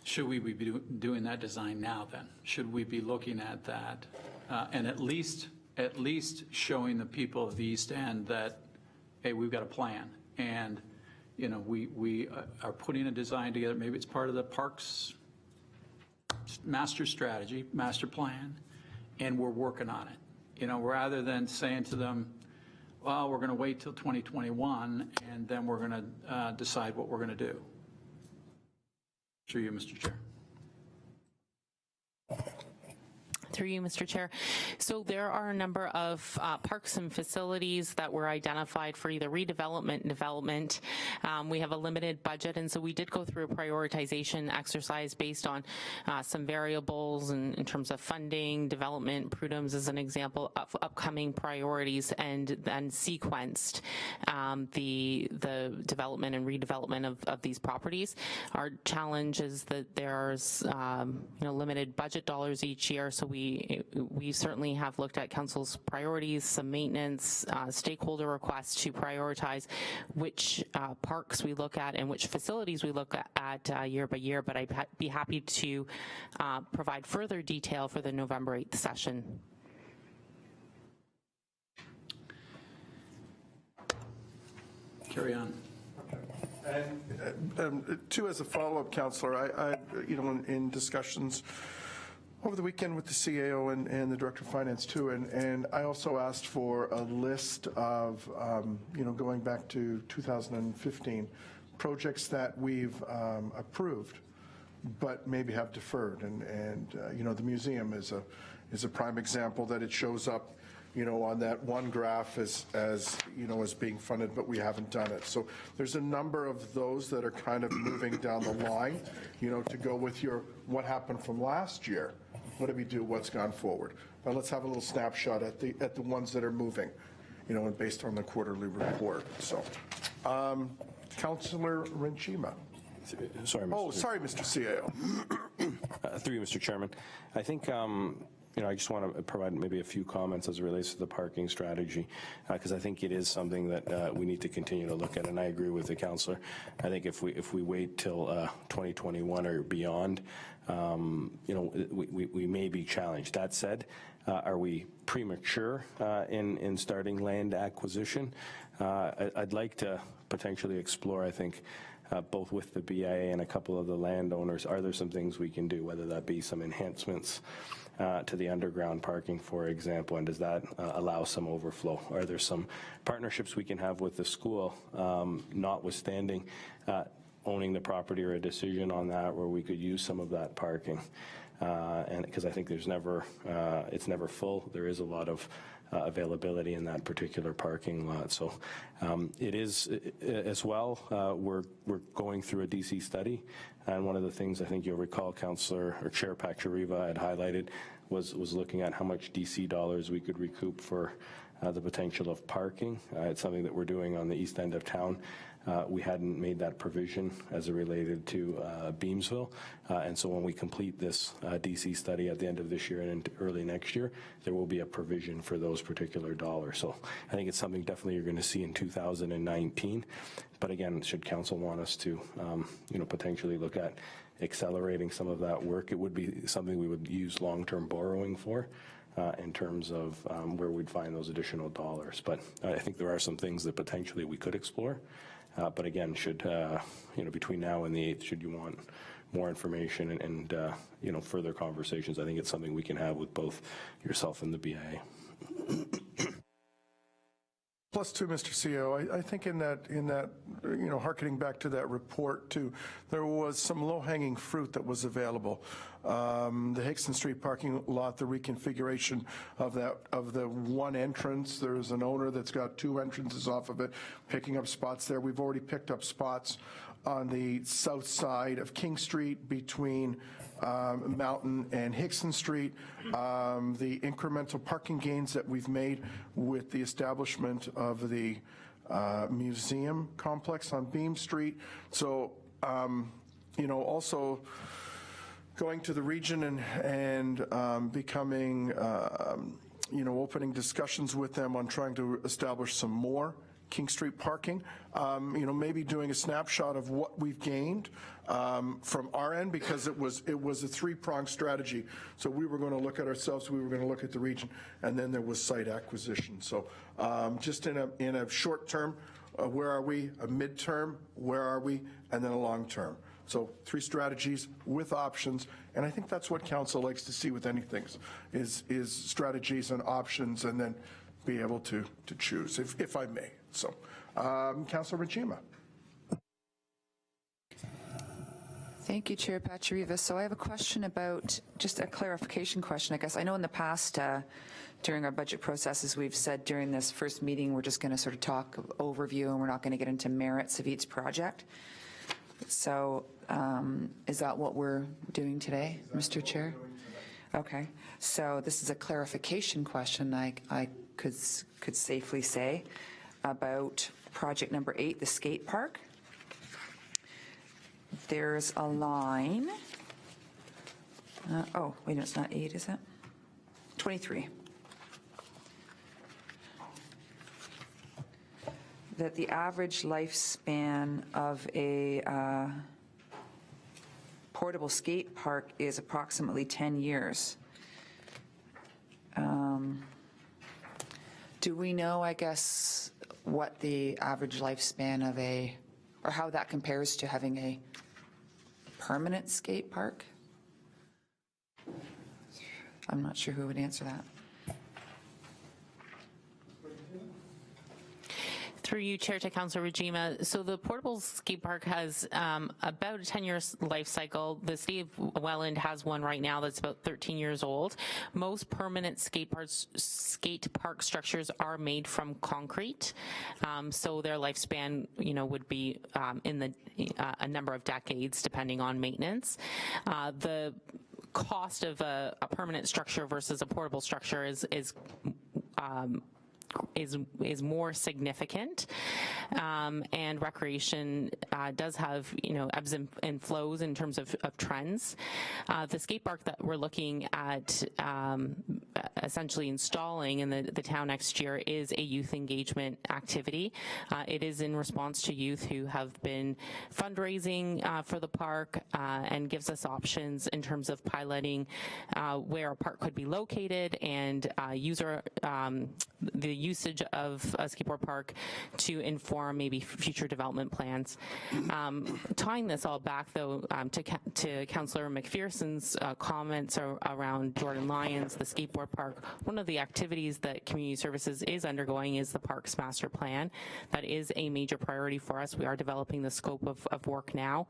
should we be doing that design now then? Should we be looking at that and at least showing the people of the East End that, hey, we've got a plan, and we are putting a design together. Maybe it's part of the parks master strategy, master plan, and we're working on it. Rather than saying to them, well, we're going to wait till 2021 and then we're going to decide what we're going to do. Through you, Mr. Chair. Through you, Mr. Chair. So there are a number of parks and facilities that were identified for either redevelopment and development. We have a limited budget, and so we did go through a prioritization exercise based on some variables in terms of funding, development, Prudhome's as an example of upcoming priorities, and then sequenced the development and redevelopment of these properties. Our challenge is that there's limited budget dollars each year, so we certainly have looked at council's priorities, some maintenance, stakeholder requests to prioritize which parks we look at and which facilities we look at year by year, but I'd be happy to provide further detail for the November 8th session. Carry on. And too, as a follow-up, Councillor, I in discussions over the weekend with the CAO and the Director of Finance too, and I also asked for a list of, going back to 2015, projects that we've approved, but maybe have deferred. And the museum is a prime example that it shows up, on that one graph as being funded, but we haven't done it. So there's a number of those that are kind of moving down the line, to go with your what happened from last year. What did we do? What's gone forward? But let's have a little snapshot at the ones that are moving, and based on the quarterly report. So, Councillor Renchima. Sorry, Mr. Oh, sorry, Mr. CAO. Through you, Mr. Chairman. I think, I just want to provide maybe a few comments as it relates to the parking strategy, because I think it is something that we need to continue to look at, and I agree with the councillor. I think if we wait till 2021 or beyond, we may be challenged. That said, are we premature in starting land acquisition? I'd like to potentially explore, I think, both with the BIA and a couple of the landowners, are there some things we can do, whether that be some enhancements to the underground parking, for example, and does that allow some overflow? Are there some partnerships we can have with the school, notwithstanding owning the property or a decision on that, where we could use some of that parking? And because I think it's never full, there is a lot of availability in that particular parking lot. So it is as well, we're going through a DC study, and one of the things I think you'll recall Councillor or Chair Pachariva had highlighted was looking at how much DC dollars we could recoup for the potential of parking. It's something that we're doing on the east end of town. We hadn't made that provision as it related to Beamsville, and so when we complete this DC study at the end of this year and into early next year, there will be a provision for those particular dollars. So I think it's something definitely you're going to see in 2019. But again, should council want us to, potentially look at accelerating some of that work, it would be something we would use long-term borrowing for. In terms of where we'd find those additional dollars. But I think there are some things that potentially we could explore. But again, should, between now and the 8th, should you want more information and further conversations, I think it's something we can have with both yourself and the BIA. Plus, too, Mr. CEO, I think in that, hearkening back to that report, too, there was some low-hanging fruit that was available. The Hickson Street parking lot, the reconfiguration of the one entrance. There's an owner that's got two entrances off of it, picking up spots there. We've already picked up spots on the south side of King Street between Mountain and Hickson Street. The incremental parking gains that we've made with the establishment of the museum complex on Beam Street. So, also going to the region and becoming, opening discussions with them on trying to establish some more King Street parking, maybe doing a snapshot of what we've gained from our end, because it was a three-pronged strategy. So we were going to look at ourselves, we were going to look at the region, and then there was site acquisition. So just in a short term, where are we? A midterm, where are we? And then a long term. So three strategies with options, and I think that's what council likes to see with anything, is strategies and options, and then be able to choose, if I may. So, Councilor Rajima. Thank you, Chair Pachariva. So I have a question about, just a clarification question, I guess. I know in the past, during our budget processes, we've said during this first meeting, we're just going to sort of talk overview and we're not going to get into merits of each project. So is that what we're doing today, Mr. Chair? Okay. So this is a clarification question, I could safely say, about project number 8, the skate park. There's a line. Oh, wait, no, it's not 8, is it? 23. That the average lifespan of a portable skate park is approximately 10 years. Do we know, I guess, what the average lifespan of or how that compares to having a permanent skate park? I'm not sure who would answer that. Through you, Chair, to Councillor Rajima. So the portable skate park has about a 10-year life cycle. The city of Welland has one right now that's about 13 years old. Most permanent skate park structures are made from concrete, so their lifespan, would be in a number of decades, depending on maintenance. The cost of a permanent structure versus a portable structure is more significant, and recreation does have ebbs and flows in terms of trends. The skate park that we're looking at essentially installing in the town next year is a youth engagement activity. It is in response to youth who have been fundraising for the park, and gives us options in terms of piloting where a park could be located and the usage of a skateboard park to inform maybe future development plans. Tying this all back, though, to Councillor McPherson's comments around Jordan Lyons, the skateboard park, one of the activities that Community Services is undergoing is the Parks Master Plan. That is a major priority for us. We are developing the scope of work now,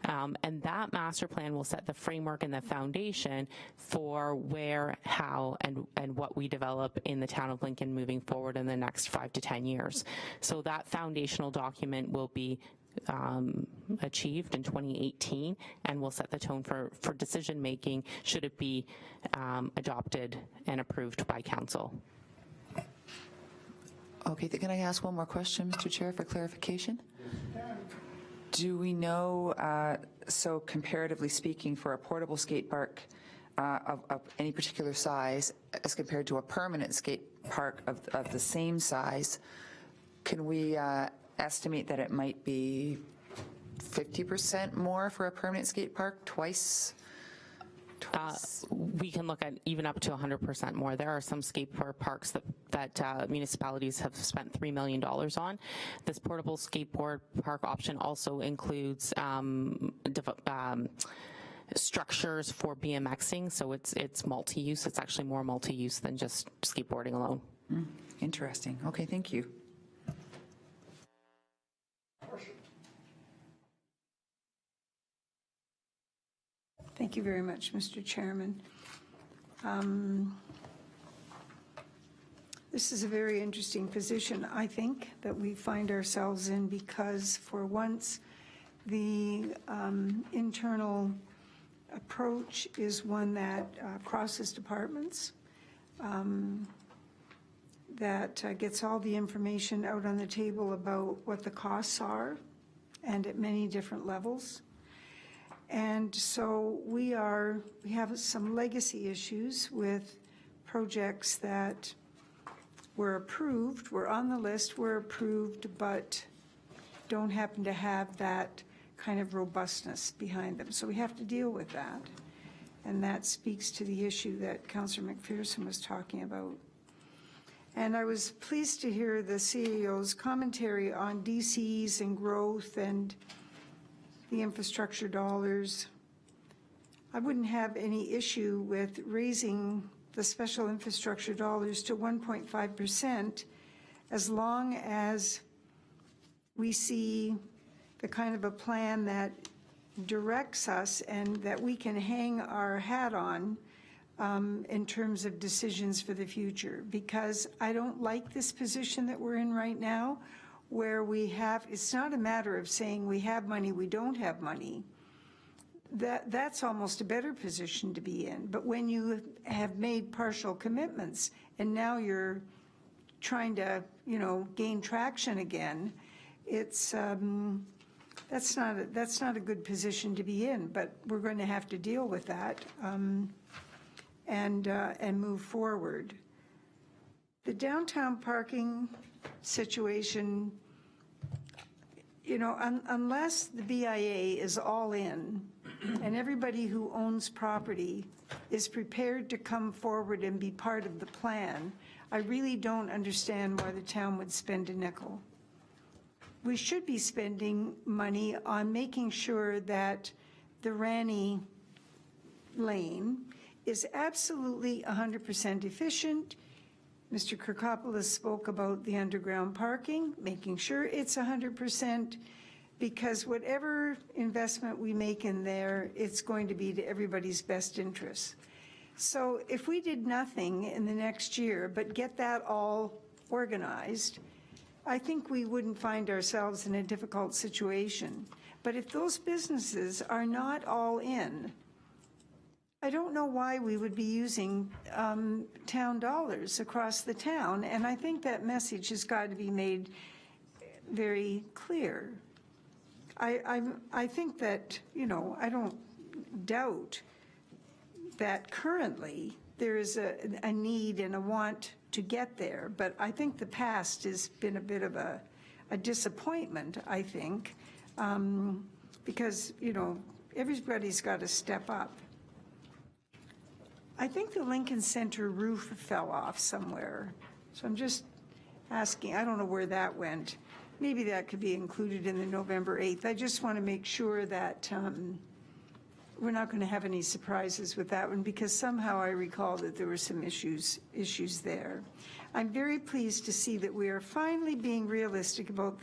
and that master plan will set the framework and the foundation for where, how, and what we develop in the town of Lincoln moving forward in the next 5 to 10 years. So that foundational document will be achieved in 2018 and will set the tone for decision making should it be adopted and approved by council. Okay, can I ask one more question, Mr. Chair, for clarification? Do we know, so comparatively speaking, for a portable skate park of any particular size as compared to a permanent skate park of the same size, can we estimate that it might be 50% more for a permanent skate park, twice? We can look at even up to 100% more. There are some skateboard parks that municipalities have spent $3 million on. This portable skateboard park option also includes structures for BMXing, so it's multi-use. It's actually more multi-use than just skateboarding alone. Interesting. Okay, thank you. Thank you very much, Mr. Chairman. This is a very interesting position, I think, that we find ourselves in because for once, the internal approach is one that crosses departments, that gets all the information out on the table about what the costs are and at many different levels. And so we have some legacy issues with projects that were approved, were on the list, were approved, but don't happen to have that kind of robustness behind them. So we have to deal with that. And that speaks to the issue that Councillor McPherson was talking about. And I was pleased to hear the CEO's commentary on DCs and growth and the infrastructure dollars. I wouldn't have any issue with raising the special infrastructure dollars to 1.5% as long as we see the kind of a plan that directs us and that we can hang our hat on in terms of decisions for the future. Because I don't like this position that we're in right now, where it's not a matter of saying we have money, we don't have money. That's almost a better position to be in. But when you have made partial commitments and now you're trying to, gain traction again, it's that's not a good position to be in. But we're going to have to deal with that and move forward. The downtown parking situation, unless the BIA is all in and everybody who owns property is prepared to come forward and be part of the plan, I really don't understand why the town would spend a nickel. We should be spending money on making sure that the Rani Lane is absolutely 100% efficient. Mr. Kirkopoulos spoke about the underground parking, making sure it's 100%, because whatever investment we make in there, it's going to be to everybody's best interest. So if we did nothing in the next year but get that all organized, I think we wouldn't find ourselves in a difficult situation. But if those businesses are not all in, I don't know why we would be using town dollars across the town, and I think that message has got to be made very clear. I think that, I don't doubt that currently there is a need and a want to get there, but I think the past has been a bit of a disappointment, I think, because, everybody's got to step up. I think the Lincoln Center roof fell off somewhere, so I'm just asking, I don't know where that went. Maybe that could be included in the November 8th. I just want to make sure that we're not going to have any surprises with that one, because somehow I recall that there were some issues there. I'm very pleased to see that we are finally being realistic about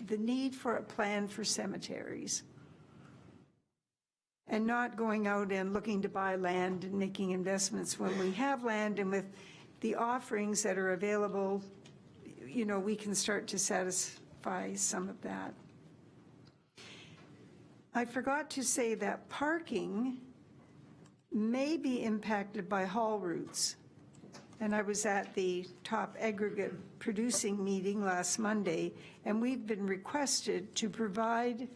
the need for a plan for cemeteries, and not going out and looking to buy land and making investments when we have land, and with the offerings that are available, we can start to satisfy some of that. I forgot to say that parking may be impacted by haul routes. And I was at the top aggregate producing meeting last Monday, and we've been requested to provide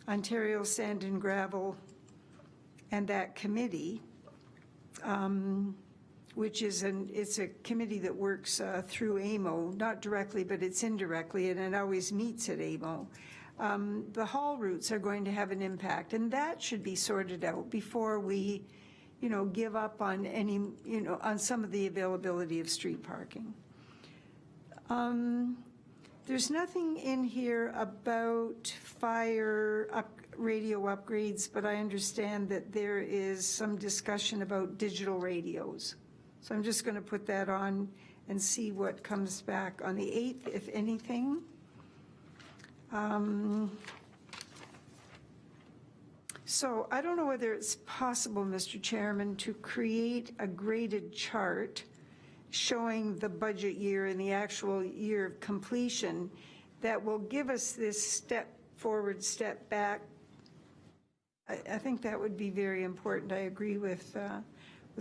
Ontario Sand and Gravel and that committee, which is it's a committee that works through AMO, not directly, but it's indirectly, and it always meets at AMO. The haul routes are going to have an impact, and that should be sorted out before we, give up on any, on some of the availability of street parking. There's nothing in here about fire radio upgrades, but I understand that there is some discussion about digital radios. So I'm just going to put that on and see what comes back on the 8th, if anything. So I don't know whether it's possible, Mr. Chairman, to create a graded chart showing the budget year and the actual year of completion that will give us this step forward, step back. I think that would be very important. I agree with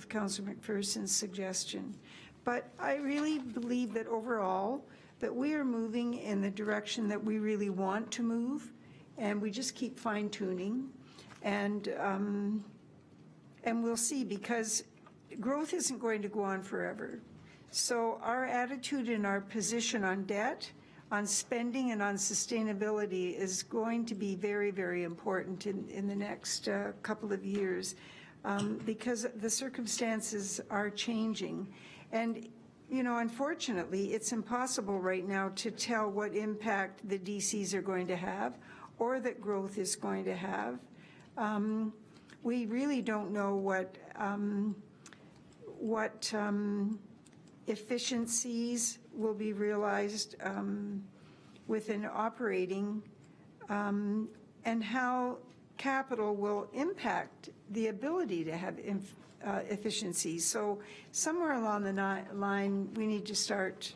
Councillor McPherson's suggestion. But I really believe that overall, that we are moving in the direction that we really want to move, and we just keep fine-tuning. And we'll see, because growth isn't going to go on forever. So our attitude and our position on debt, on spending, and on sustainability is going to be very, very important in the next couple of years, because the circumstances are changing. And, you know, unfortunately, it's impossible right now to tell what impact the DCs are going to have or that growth is going to have. We really don't know what efficiencies will be realized within operating, and how capital will impact the ability to have efficiencies. So somewhere along the line, we need to start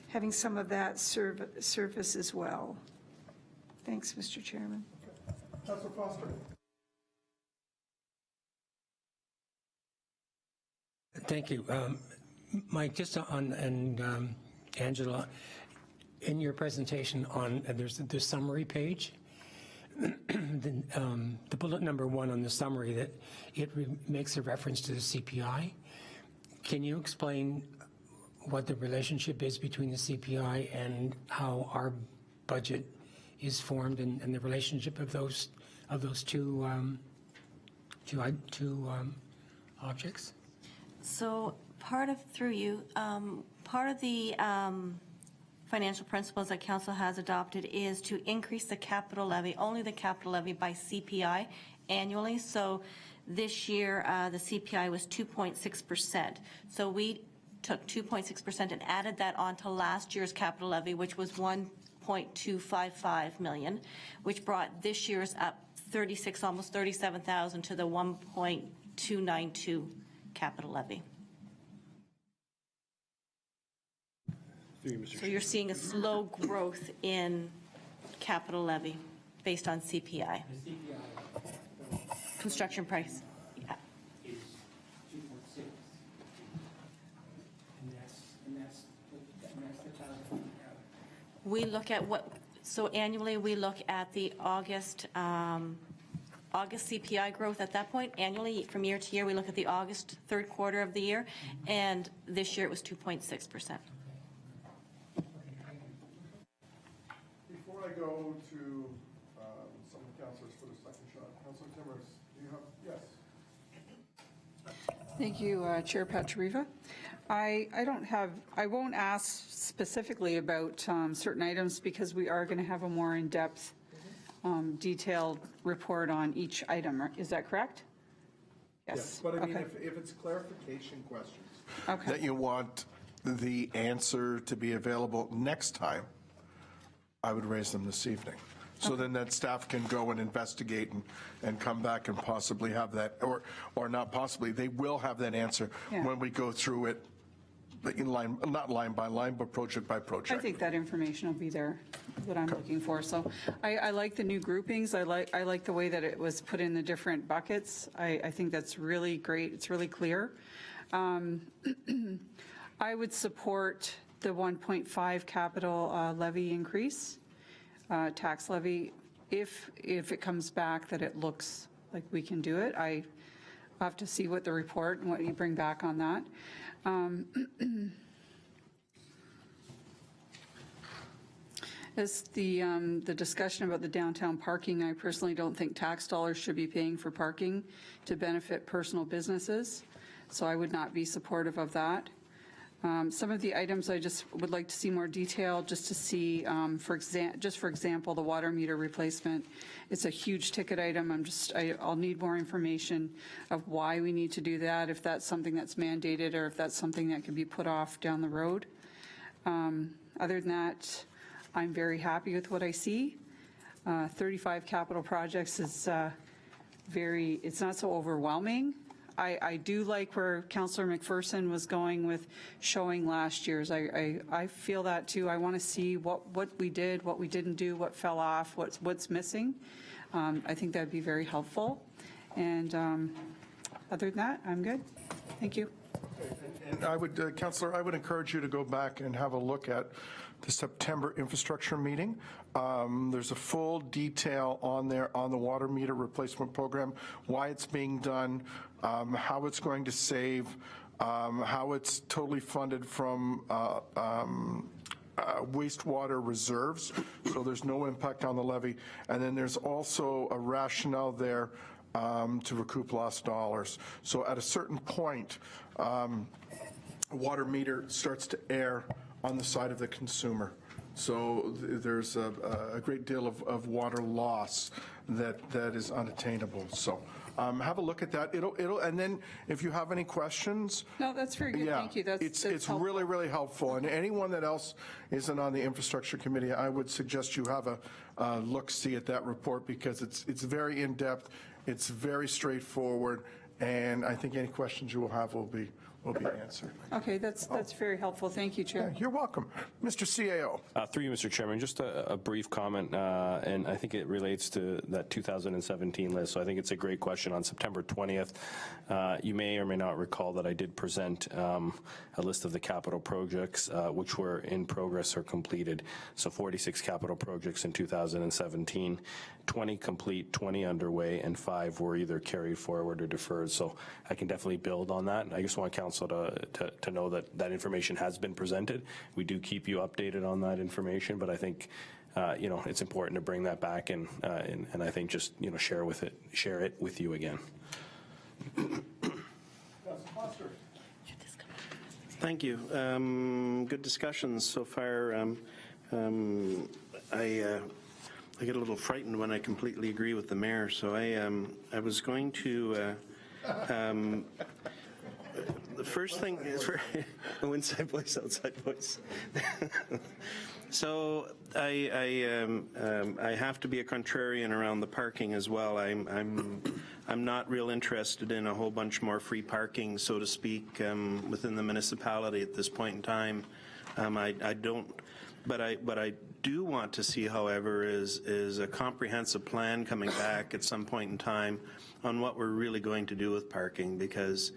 having some of that surface as well. Thanks, Mr. Chairman. Councillor Foster. Thank you. Mike, just on, and Angela, in your presentation on, there's the summary page, the bullet number 1 on the summary, that it makes a reference to the CPI. Can you explain what the relationship is between the CPI and how our budget is formed, and the relationship of those two objects? So part of the financial principles that council has adopted is to increase the capital levy, only the capital levy, by CPI annually. So this year, the CPI was 2.6%. So we took 2.6% and added that onto last year's capital levy, which was 1.255 million, which brought this year's up 36, almost 37,000 to the 1.292 capital levy. So you're seeing a slow growth in capital levy based on CPI. Construction price. Yeah. Is 2.6. And that's the target. We look at so annually we look at the August CPI growth at that point. Annually, from year to year, we look at the August third quarter of the year, and this year it was 2.6%. Before I go to some of the councillors for the second shot, Councillor Timmers, do you have, yes? Thank you, Chair Patriva. I won't ask specifically about certain items, because we are going to have a more in-depth, detailed report on each item. Is that correct? Yes. But I mean, Okay. if it's clarification questions Okay. that you want the answer to be available next time, I would raise them this evening. So then that staff can go and investigate and come back and possibly have that, or not possibly, they will have that answer Yeah. when we go through it in line, not line by line, but project by project. I think that information will be there that I'm looking for. So I like the new groupings. I like the way that it was put in the different buckets. I think that's really great. It's really clear. I would support the 1.5 capital levy increase, tax levy, if it comes back that it looks like we can do it. I have to see what the report and what you bring back on that. As the discussion about the downtown parking, I personally don't think tax dollars should be paying for parking to benefit personal businesses, so I would not be supportive of that. Some of the items I just would like to see more detail, just to see, for example, the water meter replacement. It's a huge ticket item. I'll need more information of why we need to do that, if that's something that's mandated or if that's something that can be put off down the road. Other than that, I'm very happy with what I see. 35 capital projects is it's not so overwhelming. I do like where Councillor McPherson was going with showing last year's. I feel that too. I want to see what we did, what we didn't do, what fell off, what's missing. I think that'd be very helpful. And other than that, I'm good. Thank you. And I would, Councillor, I would encourage you to go back and have a look at the September infrastructure meeting. There's a full detail on there on the water meter replacement program, why it's being done, how it's going to save, how it's totally funded from wastewater reserves, so there's no impact on the levy. And then there's also a rationale there to recoup lost dollars. So at a certain point, water meter starts to err on the side of the consumer. So there's a great deal of water loss that is unattainable. So have a look at that. And then if you have any questions. No, that's very good. Yeah, Thank you. it's helpful. really, really helpful. And anyone that else isn't on the infrastructure committee, I would suggest you have a look-see at that report, because it's very in-depth, it's very straightforward, and I think any questions you will have will be answered. Okay, that's very helpful. Thank you, Chair. Yeah, you're welcome. Mr. CAO. Through you, Mr. Chairman, just a brief comment, and I think it relates to that 2017 list. So I think it's a great question. On September 20th, you may or may not recall that I did present a list of the capital projects which were in progress or completed. So 46 capital projects in 2017, 20 complete, 20 underway, and 5 were either carried forward or deferred. So I can definitely build on that. I just want Council to know that that information has been presented. We do keep you updated on that information, but I think it's important to bring that back and I think just share it with you again. Thank you. Good discussions so far. I get a little frightened when I completely agree with the mayor, so I was going to the first thing is for inside voice, outside voice. So I have to be a contrarian around the parking as well. I'm not real interested in a whole bunch more free parking, so to speak, within the municipality at this point in time. I don't. But I do want to see, however, is a comprehensive plan coming back at some point in time on what we're really going to do with parking, because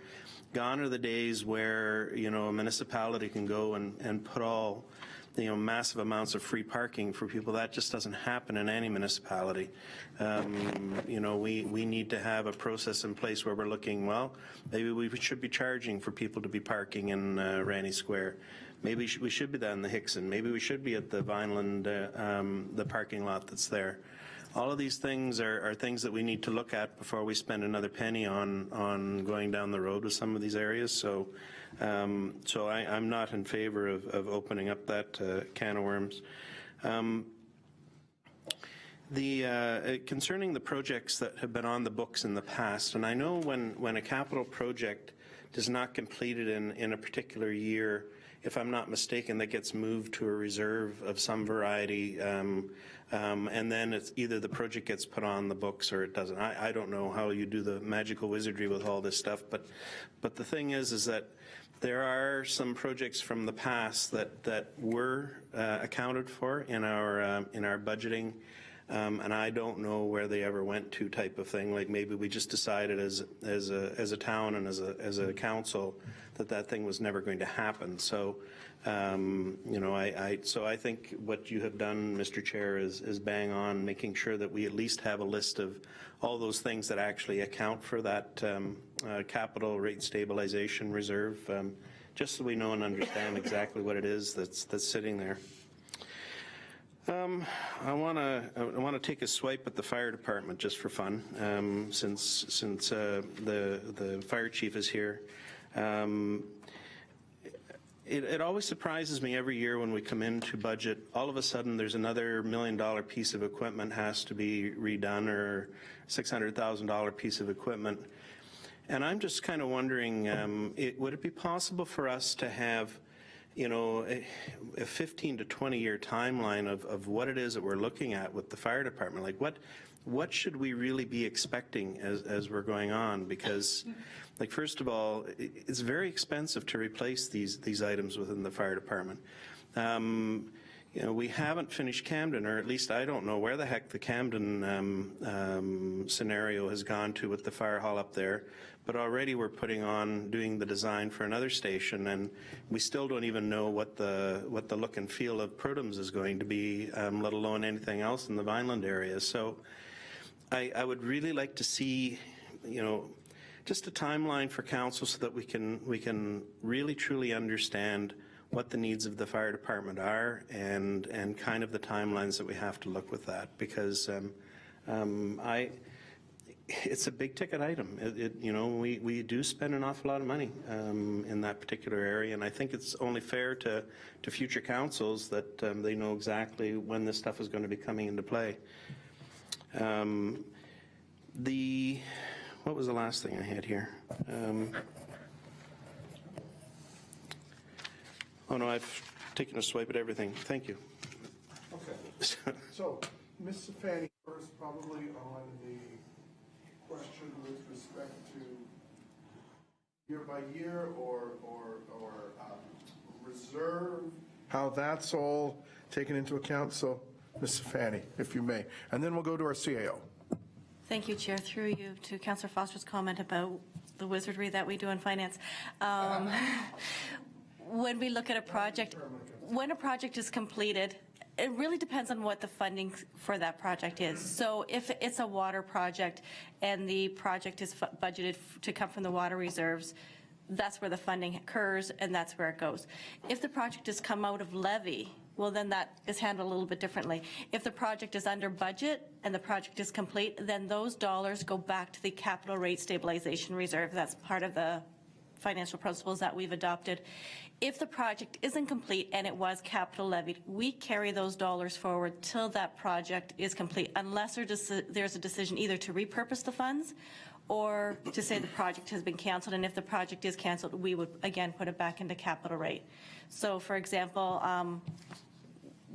gone are the days where a municipality can go and put all massive amounts of free parking for people. That just doesn't happen in any municipality. We need to have a process in place where we're looking, well, maybe we should be charging for people to be parking in Ranny Square. Maybe we should be that in the Hickson. Maybe we should be at the Vineland, the parking lot that's there. All of these things are things that we need to look at before we spend another penny on going down the road with some of these areas. So, I'm not in favor of opening up that can of worms. Concerning the projects that have been on the books in the past, and I know when a capital project is not completed in a particular year, if I'm not mistaken, that gets moved to a reserve of some variety, and then it's either the project gets put on the books or it doesn't. I don't know how you do the magical wizardry with all this stuff, but the thing is that there are some projects from the past that were accounted for in our budgeting, and I don't know where they ever went to, type of thing. Like maybe we just decided as a town and as a council that thing was never going to happen. So, I think what you have done, Mr. Chair, is bang on, making sure that we at least have a list of all those things that actually account for that capital rate stabilization reserve, just so we know and understand exactly what it is that's sitting there. I want to take a swipe at the fire department just for fun, since the fire chief is here. It always surprises me every year when we come into budget, all of a sudden there's another $1 million piece of equipment has to be redone, or $600,000 piece of equipment. And I'm just kind of wondering, would it be possible for us to have you know, a 15 to 20-year timeline of what it is that we're looking at with the fire department. Like what should we really be expecting as we're going on? Because, like, first of all, it's very expensive to replace these items within the fire department. You know, we haven't finished Camden, or at least I don't know where the heck the Camden scenario has gone to with the fire hall up there. But already we're doing the design for another station, and we still don't even know what the look and feel of Prudhome's is going to be, let alone anything else in the Vineland area. So I would really like to see, you know, just a timeline for council so that we can really truly understand what the needs of the fire department are and kind of the timelines that we have to look with that, because it's a big ticket item. You know, we do spend an awful lot of money in that particular area, and I think it's only fair to future councils that they know exactly when this stuff is going to be coming into play. What was the last thing I had here? Oh no, I've taken a swipe at everything. Thank you. Okay. So, Ms. Fanny first, probably on the question with respect to year by year or reserve, how that's all taken into account. So, Ms. Fanny, if you may. And then we'll go to our CAO. Thank you, Chair. Through you to Councillor Foster's comment about the wizardry that we do in finance. When we look at a project, when a project is completed, it really depends on what the funding for that project is. So if it's a water project and the project is budgeted to come from the water reserves, that's where the funding occurs and that's where it goes. If the project has come out of levy, well, then that is handled a little bit differently. If the project is under budget and the project is complete, then those dollars go back to the capital rate stabilization reserve. That's part of the financial principles that we've adopted. If the project isn't complete and it was capital levied, we carry those dollars forward till that project is complete, unless there's a decision either to repurpose the funds or to say the project has been canceled. And if the project is canceled, we would again put it back into capital rate. So for example,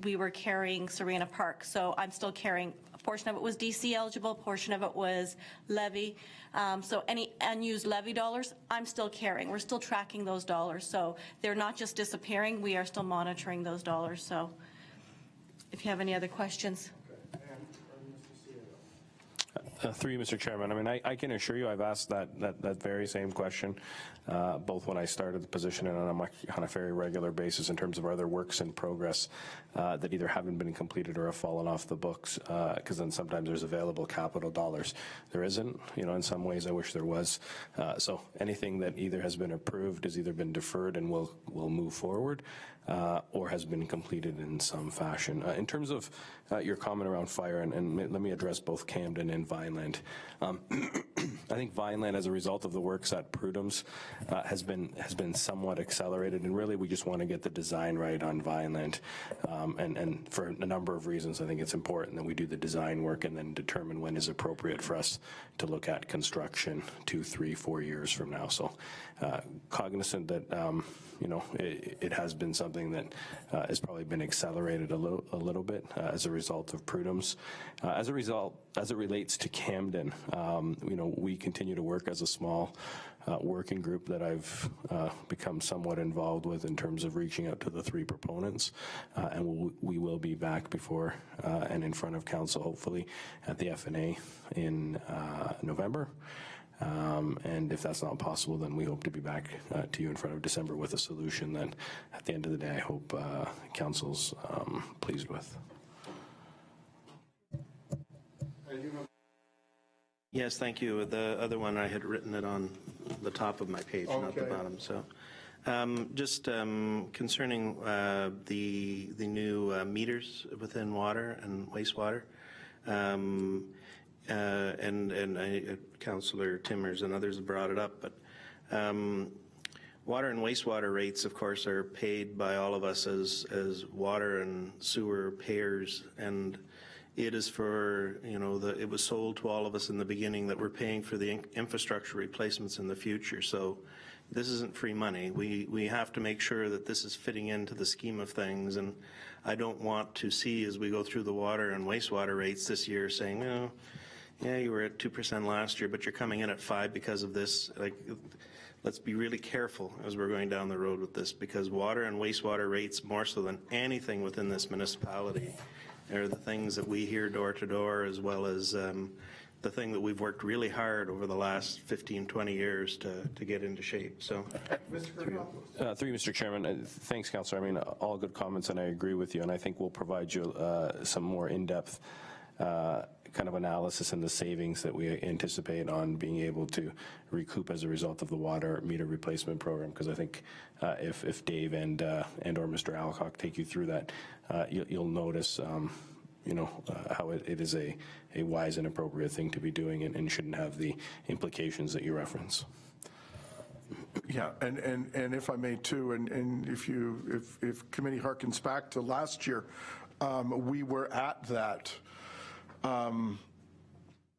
we were carrying Serena Park, so I'm still carrying, a portion of it was DC eligible, a portion of it was levy. So any unused levy dollars, I'm still carrying. We're still tracking those dollars. So they're not just disappearing, we are still monitoring those dollars. So if you have any other questions. Through you, Mr. Chairman. I mean, I can assure you I've asked that very same question, both when I started the position and on a very regular basis in terms of other works in progress that either haven't been completed or have fallen off the books, because then sometimes there's available capital dollars. There isn't, you know, in some ways I wish there was. So anything that either has been approved has either been deferred and will move forward, or has been completed in some fashion. In terms of your comment around fire, and let me address both Camden and Vineland. I think Vineland, as a result of the works at Prudhome's, has been somewhat accelerated, and really we just want to get the design right on Vineland. And for a number of reasons, I think it's important that we do the design work and then determine when is appropriate for us to look at construction 2, 3, 4 years from now. So cognizant that you know, it has been something that has probably been accelerated a little bit as a result of Prudhome's. As it relates to Camden, you know, we continue to work as a small working group that I've become somewhat involved with in terms of reaching out to the 3 proponents, and we will be back before and in front of council, hopefully, at the FNA in November. And if that's not possible, then we hope to be back to you in front of December with a solution that, at the end of the day, I hope council's pleased with. Yes, thank you. The other one, I had written it on the top of my page, not the bottom. So, just concerning the new meters within water and wastewater, and Councillor Timmers and others have brought it up, but water and wastewater rates, of course, are paid by all of us as water and sewer payers, and it is for, you know, it was sold to all of us in the beginning that we're paying for the infrastructure replacements in the future. So this isn't free money. We have to make sure that this is fitting into the scheme of things, and I don't want to see as we go through the water and wastewater rates this year saying, oh, yeah, you were at 2% last year, but you're coming in at 5% because of this. Like, let's be really careful as we're going down the road with this, because water and wastewater rates, more so than anything within this municipality, are the things that we hear door to door, as well as the thing that we've worked really hard over the last 15, 20 years to get into shape. So, Through you, Mr. Chairman, thanks, Councillor. I mean, all good comments, and I agree with you, and I think we'll provide you some more in-depth kind of analysis and the savings that we anticipate on being able to recoup as a result of the water meter replacement program, because I think if Dave and or Mr. Alcock take you through that, you'll notice how it is a wise and appropriate thing to be doing, and shouldn't have the implications that you reference. Yeah, and if I may too, and if committee harkens back to last year, we were at that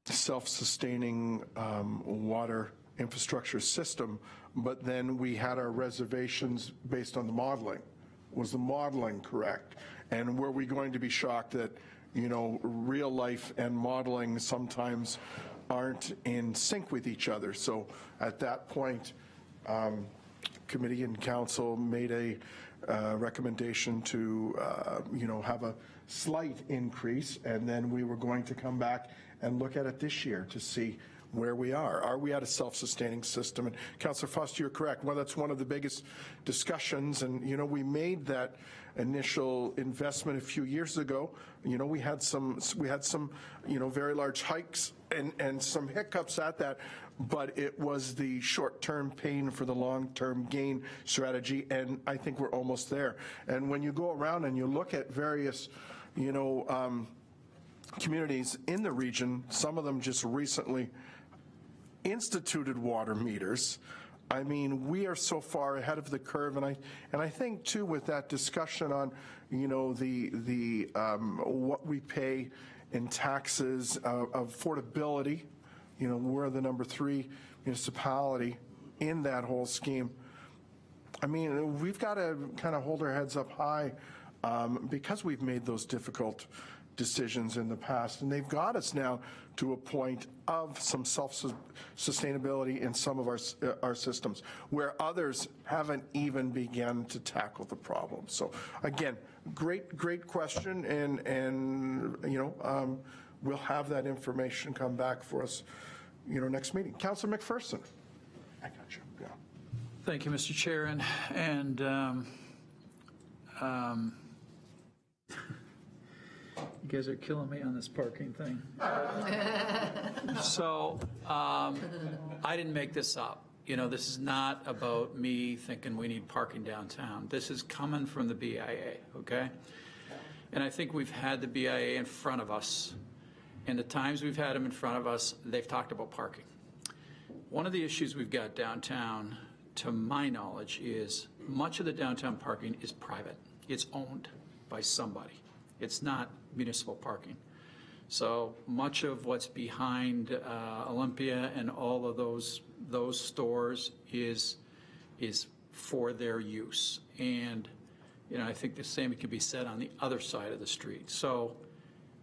self-sustaining water infrastructure system, but then we had our reservations based on the modeling. Was the modeling correct? And were we going to be shocked that, real life and modeling sometimes aren't in sync with each other? So at that point, committee and council made a recommendation to, have a slight increase, and then we were going to come back and look at it this year to see where we are. Are we at a self-sustaining system? And Councillor Foster, you're correct. Well, that's one of the biggest discussions, and we made that initial investment a few years ago. We had some very large hikes and some hiccups at that, but it was the short-term pain for the long-term gain strategy, and I think we're almost there. And when you go around and you look at various, communities in the region, some of them just recently instituted water meters. I mean, we are so far ahead of the curve, and I think too, with that discussion on, the what we pay in taxes, affordability, we're the number 3 municipality in that whole scheme. I mean, we've got to kind of hold our heads up high because we've made those difficult decisions in the past, and they've got us now to a point of some self-sustainability in some of our systems, where others haven't even begun to tackle the problem. So again, great question, and we'll have that information come back for us, next meeting. Councillor McPherson. I got you. Yeah. Thank you, Mr. Chair, and you guys are killing me on this parking thing. So I didn't make this up. This is not about me thinking we need parking downtown. This is coming from the BIA, okay? And I think we've had the BIA in front of us. And the times we've had them in front of us, they've talked about parking. One of the issues we've got downtown, to my knowledge, is much of the downtown parking is private. It's owned by somebody. It's not municipal parking. So much of what's behind Olympia and all of those stores is for their use. And I think the same can be said on the other side of the street. So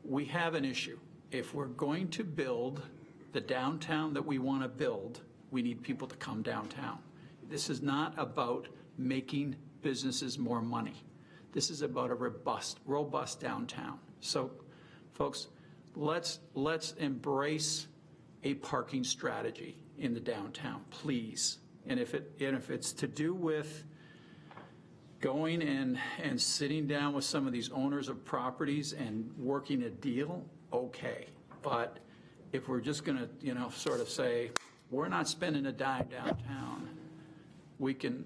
we have an issue. If we're going to build the downtown that we want to build, we need people to come downtown. This is not about making businesses more money. This is about a robust downtown. So, folks, let's embrace a parking strategy in the downtown, please. And if it's to do with going and sitting down with some of these owners of properties and working a deal, okay. But if we're just going to, sort of say, we're not spending a dime downtown, we can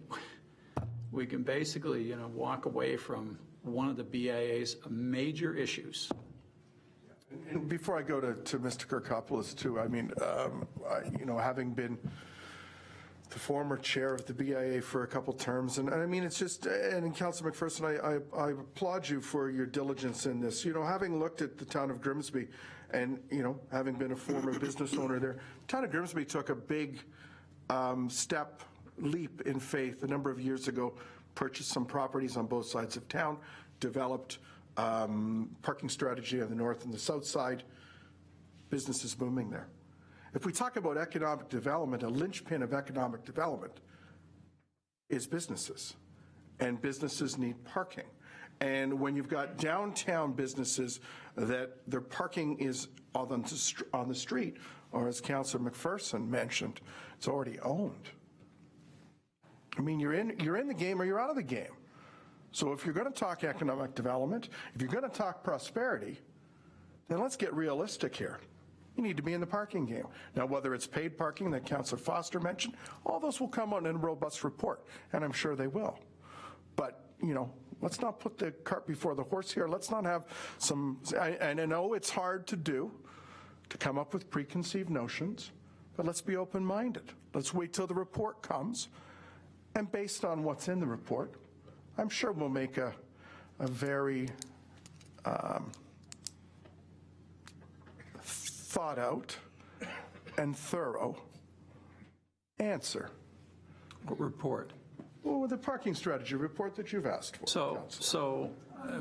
basically, walk away from one of the BIA's major issues. And before I go to Mr. Kirkopoulos too, I mean, having been the former chair of the BIA for a couple terms, and I mean, it's just, and Councillor McPherson, I applaud you for your diligence in this. Having looked at the town of Grimsby, and having been a former business owner there, the town of Grimsby took a big step leap in faith a number of years ago, purchased some properties on both sides of town, developed parking strategy on the north and the south side. Business is booming there. If we talk about economic development, a linchpin of economic development is businesses, and businesses need parking. And when you've got downtown businesses that their parking is on the street, or as Councillor McPherson mentioned, it's already owned. I mean, you're in the game or you're out of the game. So if you're going to talk economic development, if you're going to talk prosperity, then let's get realistic here. You need to be in the parking game. Now, whether it's paid parking that Councillor Foster mentioned, all those will come out in a robust report, and I'm sure they will. But, you know, let's not put the cart before the horse here. Let's not have some, and I know it's hard to do, to come up with preconceived notions, but let's be open-minded. Let's wait till the report comes, and based on what's in the report, I'm sure we'll make a very thought out and thorough answer. What report? Well, the parking strategy report that you've asked for. So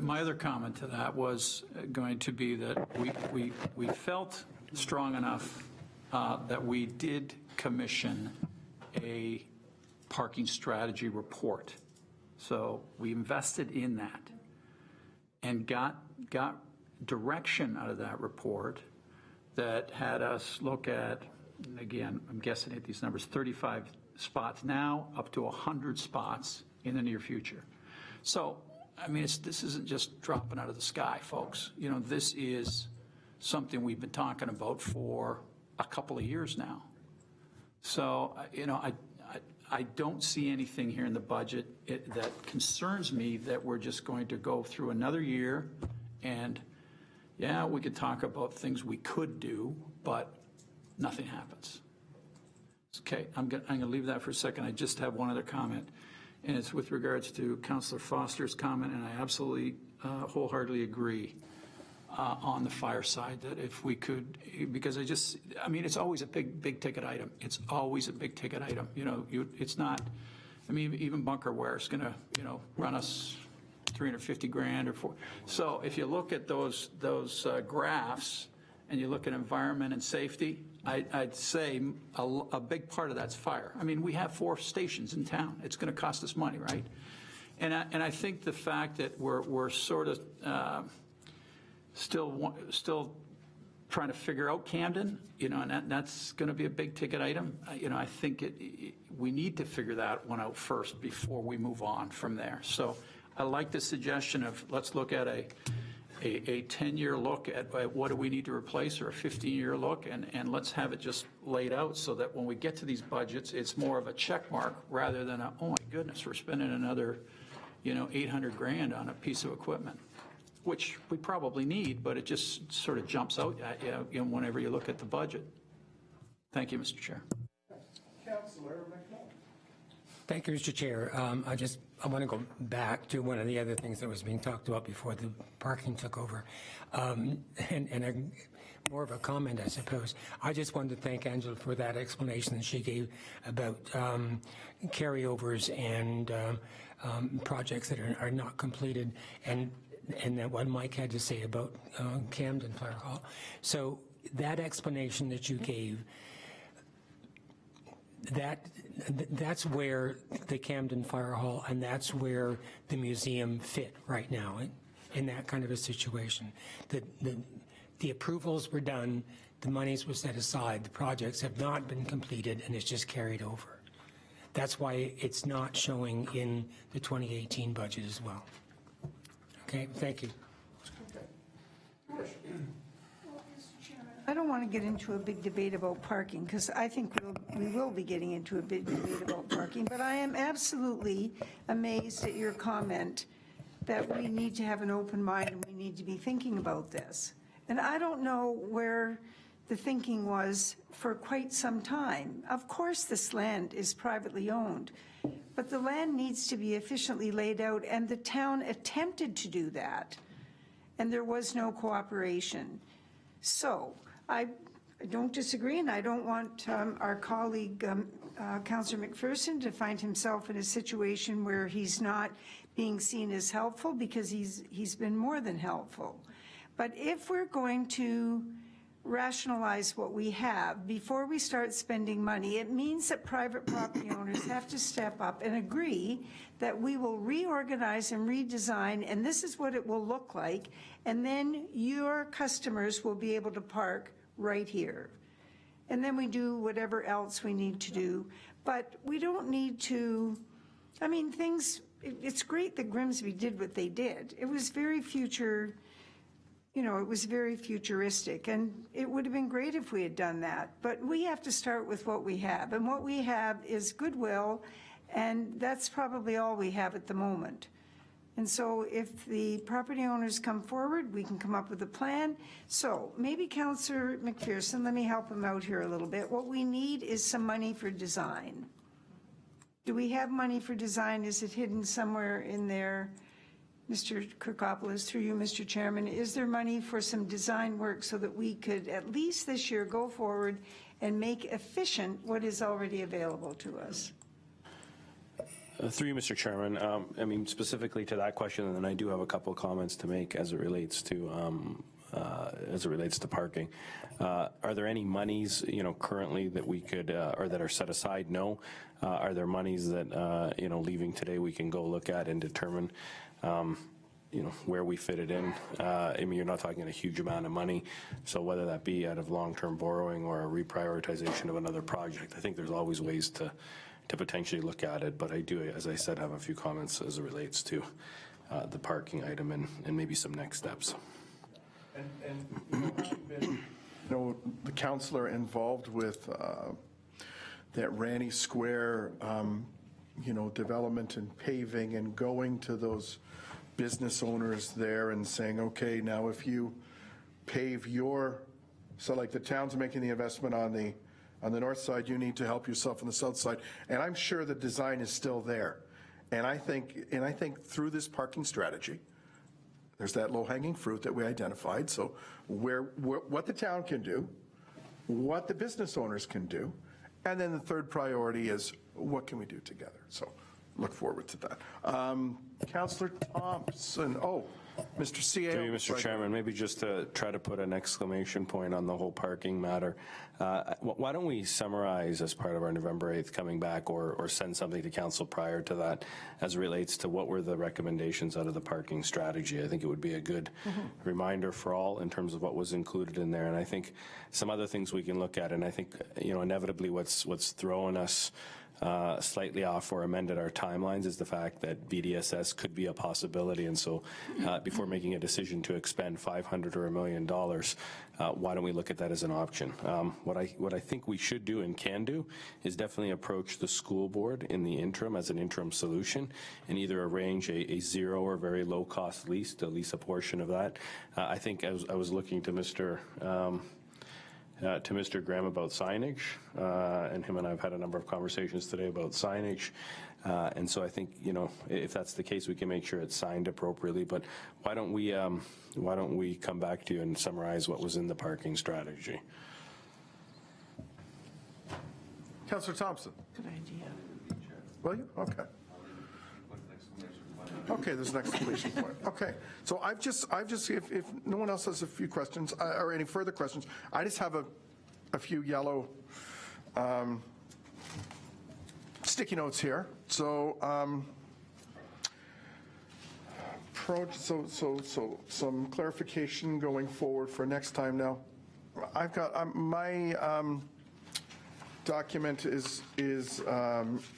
my other comment to that was going to be that we felt strong enough that we did commission a parking strategy report. So we invested in that and got direction out of that report that had us look at, and again, I'm guessing at these numbers, 35 spots now, up to 100 spots in the near future. So, I mean, this isn't just dropping out of the sky, folks. You know, this is something we've been talking about for a couple of years now. So, you know, I don't see anything here in the budget that concerns me that we're just going to go through another year and, yeah, we could talk about things we could do, but nothing happens. Okay, I'm going to leave that for a second. I just have one other comment, and it's with regards to Councillor Foster's comment, and I absolutely wholeheartedly agree on the fire side that if we could, because I mean, it's always a big ticket item. It's always a big ticket item. You know, it's not, I mean, even bunker wear is going to, you know, run us 350 grand or $4. So if you look at those graphs and you look at environment and safety, I'd say a big part of that's fire. I mean, we have 4 stations in town. It's going to cost us money, right? And I think the fact that we're sort of still trying to figure out Camden, you know, and that's going to be a big ticket item. You know, I think we need to figure that one out first before we move on from there. So I like the suggestion of let's look at a 10-year look at what do we need to replace, or a 15-year look, and let's have it just laid out so that when we get to these budgets, it's more of a check mark rather than a, oh my goodness, we're spending another, you know, 800 grand on a piece of equipment, which we probably need, but it just sort of jumps out at you know, whenever you look at the budget. Thank you, Mr. Chair. Councillor McMillan. Thank you, Mr. Chair. I want to go back to one of the other things that was being talked about before the parking took over, more of a comment, I suppose. I just wanted to thank Angela for that explanation that she gave about carryovers and projects that are not completed, and that what Mike had to say about Camden Fire Hall. So that explanation that you gave, that's where the Camden Fire Hall and that's where the museum fit right now in that kind of a situation. The approvals were done, the monies were set aside, the projects have not been completed, and it's just carried over. That's why it's not showing in the 2018 budget as well. Okay, thank you. I don't want to get into a big debate about parking, because I think we will be getting into a big debate about parking, but I am absolutely amazed at your comment that we need to have an open mind and we need to be thinking about this. And I don't know where the thinking was for quite some time. Of course, this land is privately owned, but the land needs to be efficiently laid out, and the town attempted to do that, and there was no cooperation. So don't disagree, and I don't want our colleague, Councillor McPherson, to find himself in a situation where he's not being seen as helpful, because he's been more than helpful. But if we're going to rationalize what we have before we start spending money, it means that private property owners have to step up and agree that we will reorganize and redesign, and this is what it will look like, and then your customers will be able to park right here. And then we do whatever else we need to do. But we don't need to, I mean, it's great that Grimsby did what they did. It was very future, it was very futuristic, and it would have been great if we had done that. But we have to start with what we have, and what we have is goodwill, and that's probably all we have at the moment. And so if the property owners come forward, we can come up with a plan. So maybe Councillor McPherson, let me help him out here a little bit. What we need is some money for design. Do we have money for design? Is it hidden somewhere in there? Mr. Kirkopoulos, through you, Mr. Chairman, is there money for some design work so that we could at least this year go forward and make efficient what is already available to us? Through you, Mr. Chairman, I mean, specifically to that question, and then I do have a couple of comments to make as it relates to parking. Are there any monies, currently that we could, or that are set aside? No. Are there monies that, leaving today, we can go look at and determine, where we fit it in? I mean, you're not talking a huge amount of money, so whether that be out of long-term borrowing or a reprioritization of another project, I think there's always ways to potentially look at it, but I do, as I said, have a few comments as it relates to the parking item and maybe some next steps. And the councillor involved with that Ranny Square, development and paving, and going to those business owners there and saying, okay, now if you pave so like the town's making the investment on the north side, you need to help yourself on the south side. And I'm sure the design is still there. And I think through this parking strategy, there's that low-hanging fruit that we identified. So what the town can do, what the business owners can do, and then the third priority is what can we do together? So look forward to that. Councillor Thompson, Mr. CA. Through you, Mr. Chairman, maybe just to try to put an exclamation point on the whole parking matter, why don't we summarize as part of our November 8th coming back, or send something to council prior to that as it relates to what were the recommendations out of the parking strategy? I think it would be a good reminder for all in terms of what was included in there. And I think some other things we can look at, and I think, inevitably what's thrown us slightly off or amended our timelines is the fact that BDSS could be a possibility. And so before making a decision to expend $500 or $1 million, why don't we look at that as an option? What I think we should do and can do is definitely approach the school board in the interim as an interim solution, and either arrange a zero or very low cost lease to lease a portion of that. I think I was looking to Mr. Graham about signage, and him and I have had a number of conversations today about signage. And so I think, if that's the case, we can make sure it's signed appropriately. But why don't we come back to you and summarize what was in the parking strategy? Councillor Thompson. Good idea. Will you? Okay. Okay, there's an exclamation point. Okay, so I've just, if no one else has a few questions or any further questions, I just have a few yellow sticky notes here. So, some clarification going forward for next time. Now, I've got my document is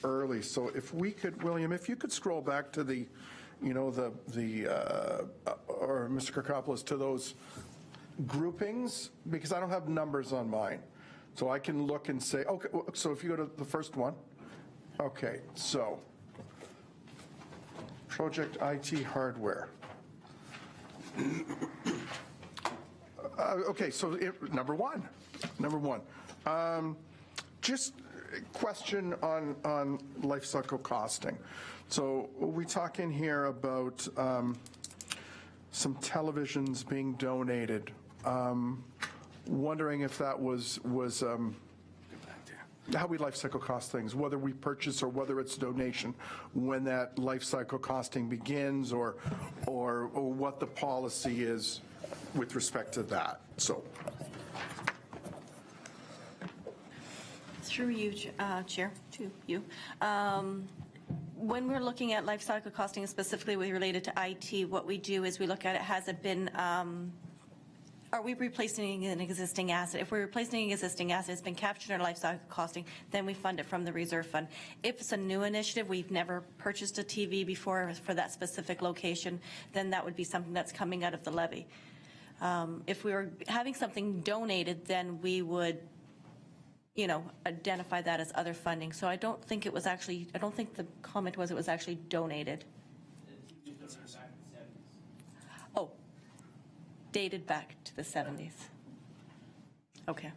early, so if we could, William, if you could scroll back to the, or Mr. Kirkopoulos, to those groupings, because I don't have numbers on mine. So I can look and say, okay, so if you go to the first one, okay, so project IT hardware. Okay, so number one. Just a question on life cycle costing. So we talk in here about some televisions being donated. wondering if that was how we life cycle cost things, whether we purchase or whether it's donation, when that life cycle costing begins, or what the policy is with respect to that. So, Through you, Chair, to you. When we're looking at life cycle costing specifically related to IT, what we do is we look at it, has it been, are we replacing an existing asset? If we're replacing an existing asset, it's been captured in our life cycle costing, then we fund it from the reserve fund. If it's a new initiative, we've never purchased a TV before for that specific location, then that would be something that's coming out of the levy. If we were having something donated, then we would, identify that as other funding. So I don't think it was actually, I don't think the comment was it was actually donated. Oh, dated back to the 70s. Okay.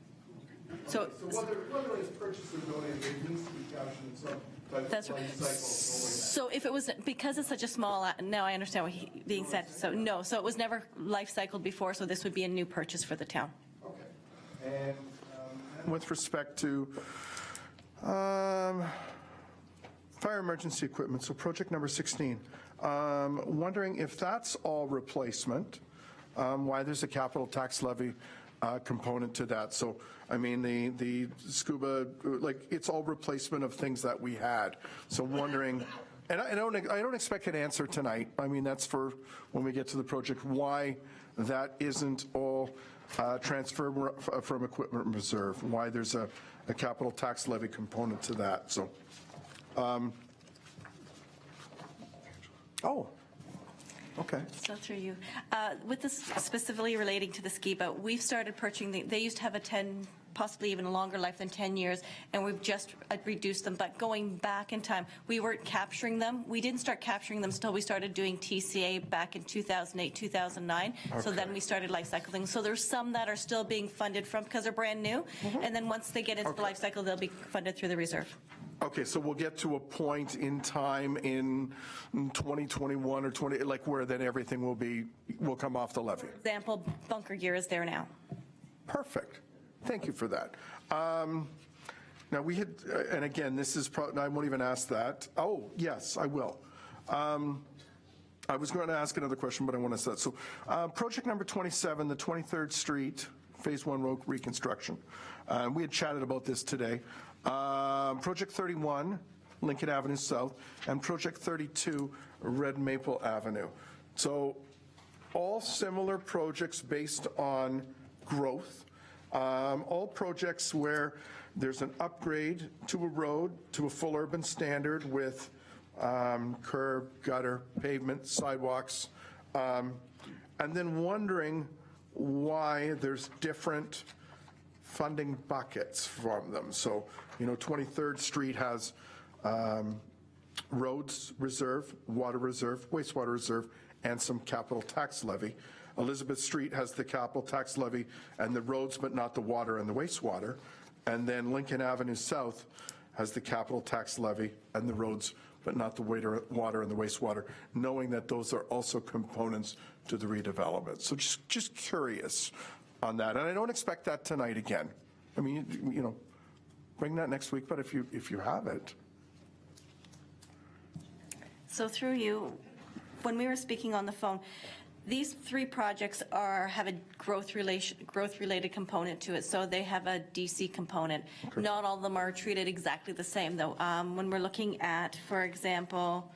So whether it's purchased or donated, it needs to be captured in some type of that's life cycle. so if it was, because it's such a small, now I understand what being said. So no, so it was never life cycled before, so this would be a new purchase for the town. Okay. And with respect to fire emergency equipment, so project number 16, wondering if that's all replacement, why there's a capital tax levy component to that. So, I mean, the scuba, like, it's all replacement of things that we had. So wondering, and I don't expect an answer tonight. I mean, that's for when we get to the project, why that isn't all transfer from equipment reserve, why there's a capital tax levy component to that. So, oh, okay. So through you. With this specifically relating to the ski boat, we've started purchasing, they used to have a 10, possibly even longer life than 10 years, and we've just reduced them. But going back in time, we weren't capturing them. We didn't start capturing them until we started doing TCA back in 2008, 2009. So then we started life cycling. So there's some that are still being funded from, because they're brand new. And then once they get into the life cycle, they'll be funded through the reserve. Okay, so we'll get to a point in time in 2021 or 20, like where then everything will come off the levy. For example, bunker gear is there now. Perfect. Thank you for that. Now we had, and again, this is, I won't even ask that. Oh, yes, I will. I was going to ask another question, but I want to say that. So project number 27, the 23rd Street, Phase 1 road reconstruction. We had chatted about this today. Project 31, Lincoln Avenue South, and Project 32, Red Maple Avenue. So all similar projects based on growth. All projects where there's an upgrade to a road to a full urban standard with curb, gutter, pavement, sidewalks, and then wondering why there's different funding buckets from them. So, 23rd Street has roads reserve, water reserve, wastewater reserve, and some capital tax levy. Elizabeth Street has the capital tax levy and the roads, but not the water and the wastewater. And then Lincoln Avenue South has the capital tax levy and the roads, but not the water and the wastewater, knowing that those are also components to the redevelopment. So just curious on that. And I don't expect that tonight again. I mean, bring that next week, but if you have it. So through you, when we were speaking on the phone, these three projects have a growth-related component to it, so they have a DC component. Okay. Not all of them are treated exactly the same, though. When we're looking at, for example,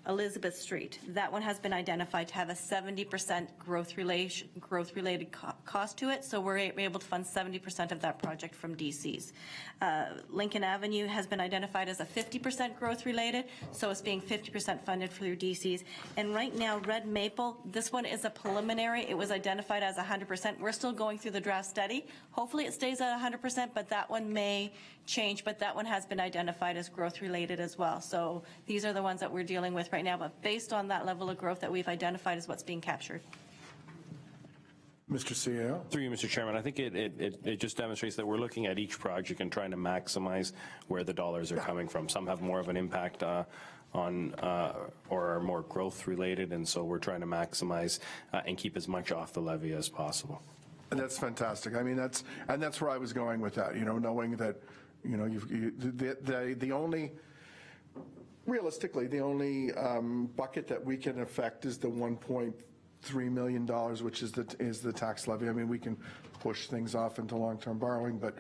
Elizabeth Street, that one has been identified to have a 70% growth-related cost to it, so we're able to fund 70% of that project from DCs. Lincoln Avenue has been identified as a 50% growth-related, so it's being 50% funded through DCs. And right now, Red Maple, this one is a preliminary. It was identified as 100%. We're still going through the draft study. Hopefully it stays at 100%, but that one may change, but that one has been identified as growth-related as well. So these are the ones that we're dealing with right now, but based on that level of growth that we've identified is what's being captured. Mr. CEO? Through you, Mr. Chairman, I think it just demonstrates that we're looking at each project and trying to maximize where the dollars are coming from. Some have more of an impact on or are more growth related, and so we're trying to maximize and keep as much off the levy as possible. And that's fantastic. I mean, that's where I was going with that, knowing that, the only, realistically, the only bucket that we can affect is the $1.3 million, which is the tax levy. I mean, we can push things off into long-term borrowing, but,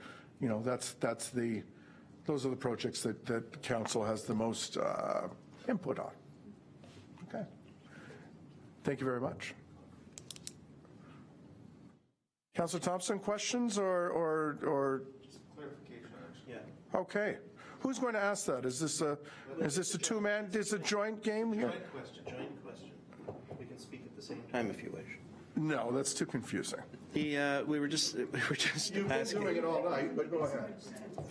those are the projects that council has the most input on. Okay. Thank you very much. Councilor Thompson, questions or Clarification, actually. Yeah. okay. Who's going to ask that? Is this a two-man, is it a joint game here? Joint question. We can speak at the same time if you wish. No, that's too confusing. We were just You've been asking. doing it all night, but go ahead.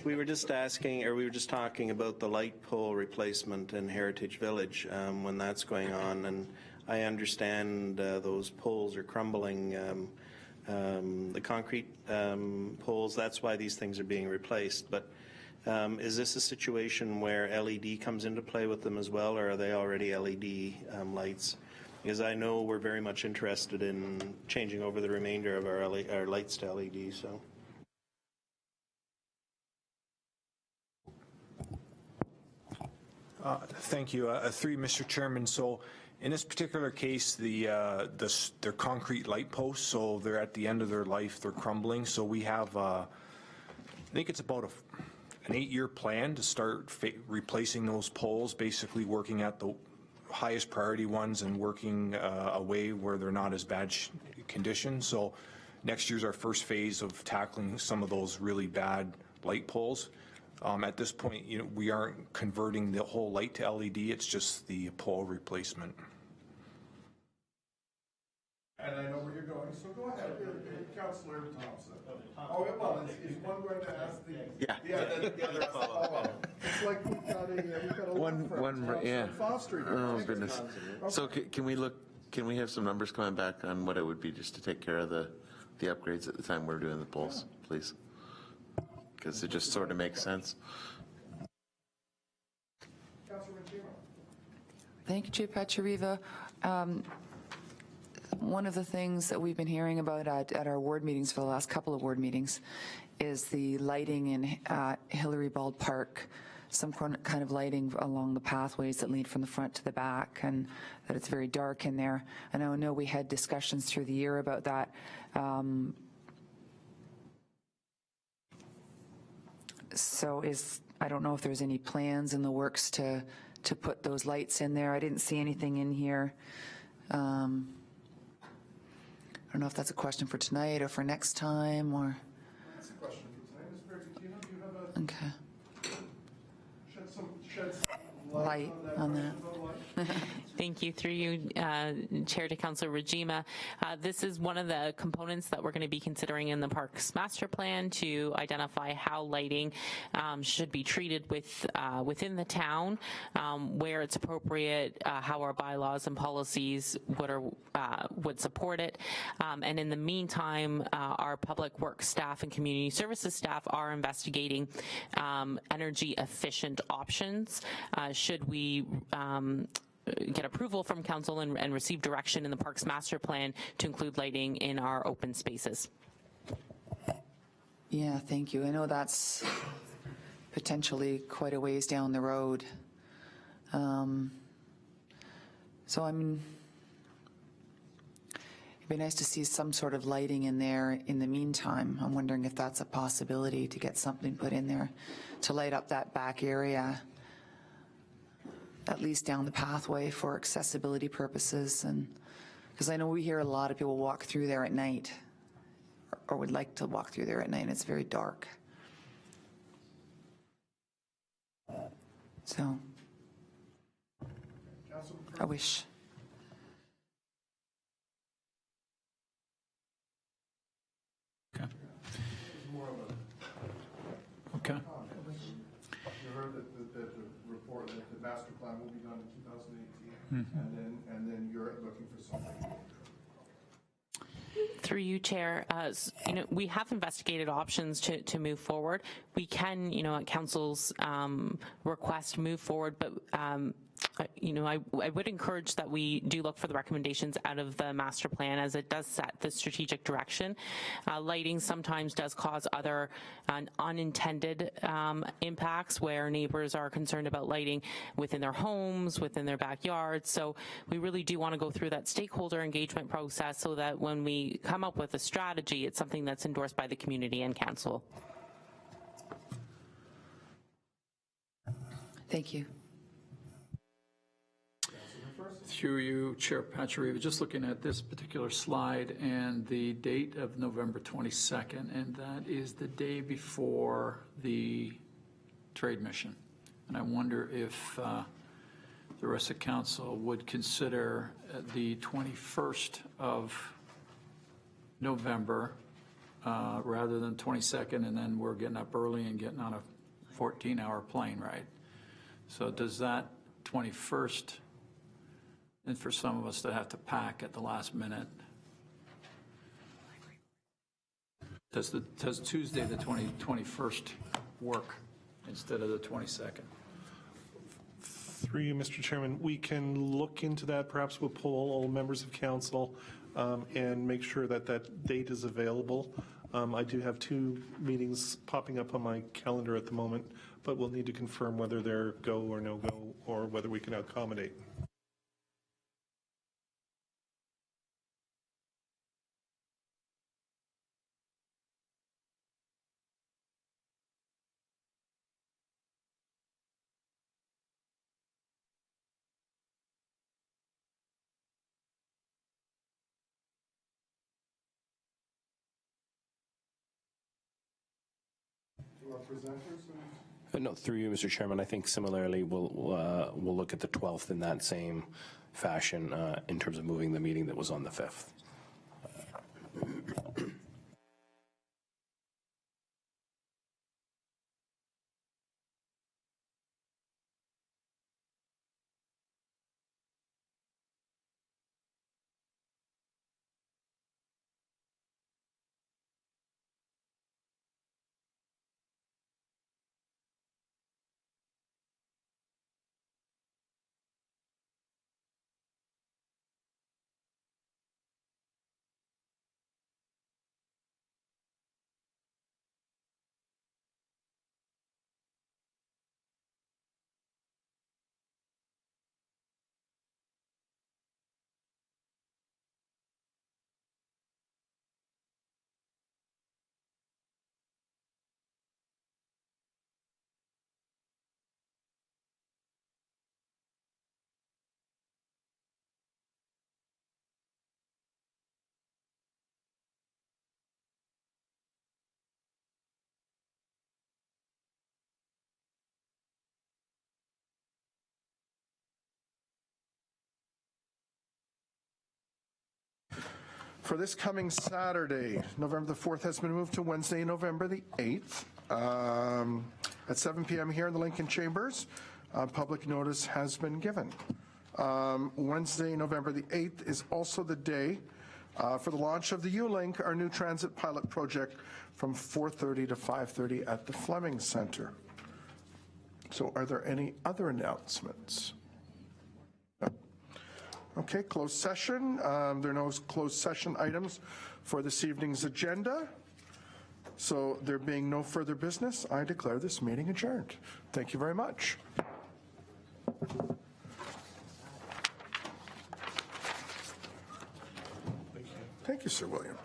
We were just talking about the light pole replacement in Heritage Village, when that's going on, and I understand those poles are crumbling, the concrete poles, that's why these things are being replaced. But is this a situation where LED comes into play with them as well, or are they already LED lights? Because I know we're very much interested in changing over the remainder of our lights to LED, so. Thank you. Through Mr. Chairman. So in this particular case, they're concrete light posts, so they're at the end of their life, they're crumbling. So we have, I think it's about an 8-year plan to start replacing those poles, basically working at the highest priority ones and working away where they're not as bad condition. So next year's our first phase of tackling some of those really bad light poles. At this point, we aren't converting the whole light to LED, it's just the pole replacement. And I know where you're going, so go ahead, Councilor Thompson. Oh, well, is one going to ask the? Yeah. The other has to follow up. It's like we've got a One, Councilor Foster here. Oh, goodness. So can we have some numbers coming back on what it would be just to take care of the upgrades at the time we're doing the polls, please? Because it just sort of makes sense. Thank you, Chair Pachariva. One of the things that we've been hearing about at our ward meetings for the last couple of ward meetings is the lighting in Hillary Bald Park, some kind of lighting along the pathways that lead from the front to the back, and that it's very dark in there. And I know we had discussions through the year about that. So I don't know if there's any plans in the works to put those lights in there. I didn't see anything in here. I don't know if that's a question for tonight or for next time, or. That's a question for tonight. Ms. Bertantino, do you have a? Okay. Shed some Light on that. Thank you. Through you, Chair to Councilor Rajima. This is one of the components that we're going to be considering in the Parks Master Plan to identify how lighting should be treated within the town, where it's appropriate, how our bylaws and policies would support it. And in the meantime, our public works staff and community services staff are investigating energy efficient options. Should we get approval from council and receive direction in the Parks Master Plan to include lighting in our open spaces. Yeah, thank you. I know that's potentially quite a ways down the road. So it'd be nice to see some sort of lighting in there in the meantime. I'm wondering if that's a possibility to get something put in there to light up that back area, at least down the pathway for accessibility purposes. And because I know we hear a lot of people walk through there at night or would like to walk through there at night, and it's very dark. So I wish. Okay. Okay. You heard that the report, that the master plan will be done in 2018, and then you're looking for something. Through you, Chair, we have investigated options to move forward. We can, at Council's request, move forward, but I would encourage that we do look for the recommendations out of the master plan, as it does set the strategic direction. Lighting sometimes does cause other unintended impacts where neighbors are concerned about lighting within their homes, within their backyards. So we really do want to go through that stakeholder engagement process so that when we come up with a strategy, it's something that's endorsed by the community and council. Thank you. Through you, Chair Pachariva, just looking at this particular slide and the date of November 22nd, and that is the day before the trade mission. And I wonder if the rest of council would consider the 21st of November rather than 22nd, and then we're getting up early and getting on a 14-hour plane ride. So does that 21st, and for some of us that have to pack at the last minute, does Tuesday the 21st work instead of the 22nd? Through you, Mr. Chairman, we can look into that. Perhaps we'll poll all members of council and make sure that that date is available. I do have 2 meetings popping up on my calendar at the moment, but we'll need to confirm whether they're go or no go, or whether we can accommodate. No, through you, Mr. Chairman, I think similarly we'll look at the 12th in that same fashion in terms of moving the meeting that was on the 5th. For this coming Saturday, November the 4th has been moved to Wednesday, November the 8th at 7 p.m. here in the Lincoln Chambers. Public notice has been given. Wednesday, November the 8th is also the day for the launch of the U-Link, our new transit pilot project, from 4:30 to 5:30 at the Fleming Center. So are there any other announcements? No. Okay, closed session. There are no closed session items for this evening's agenda. So there being no further business, I declare this meeting adjourned. Thank you very much. Thank you, Sir William.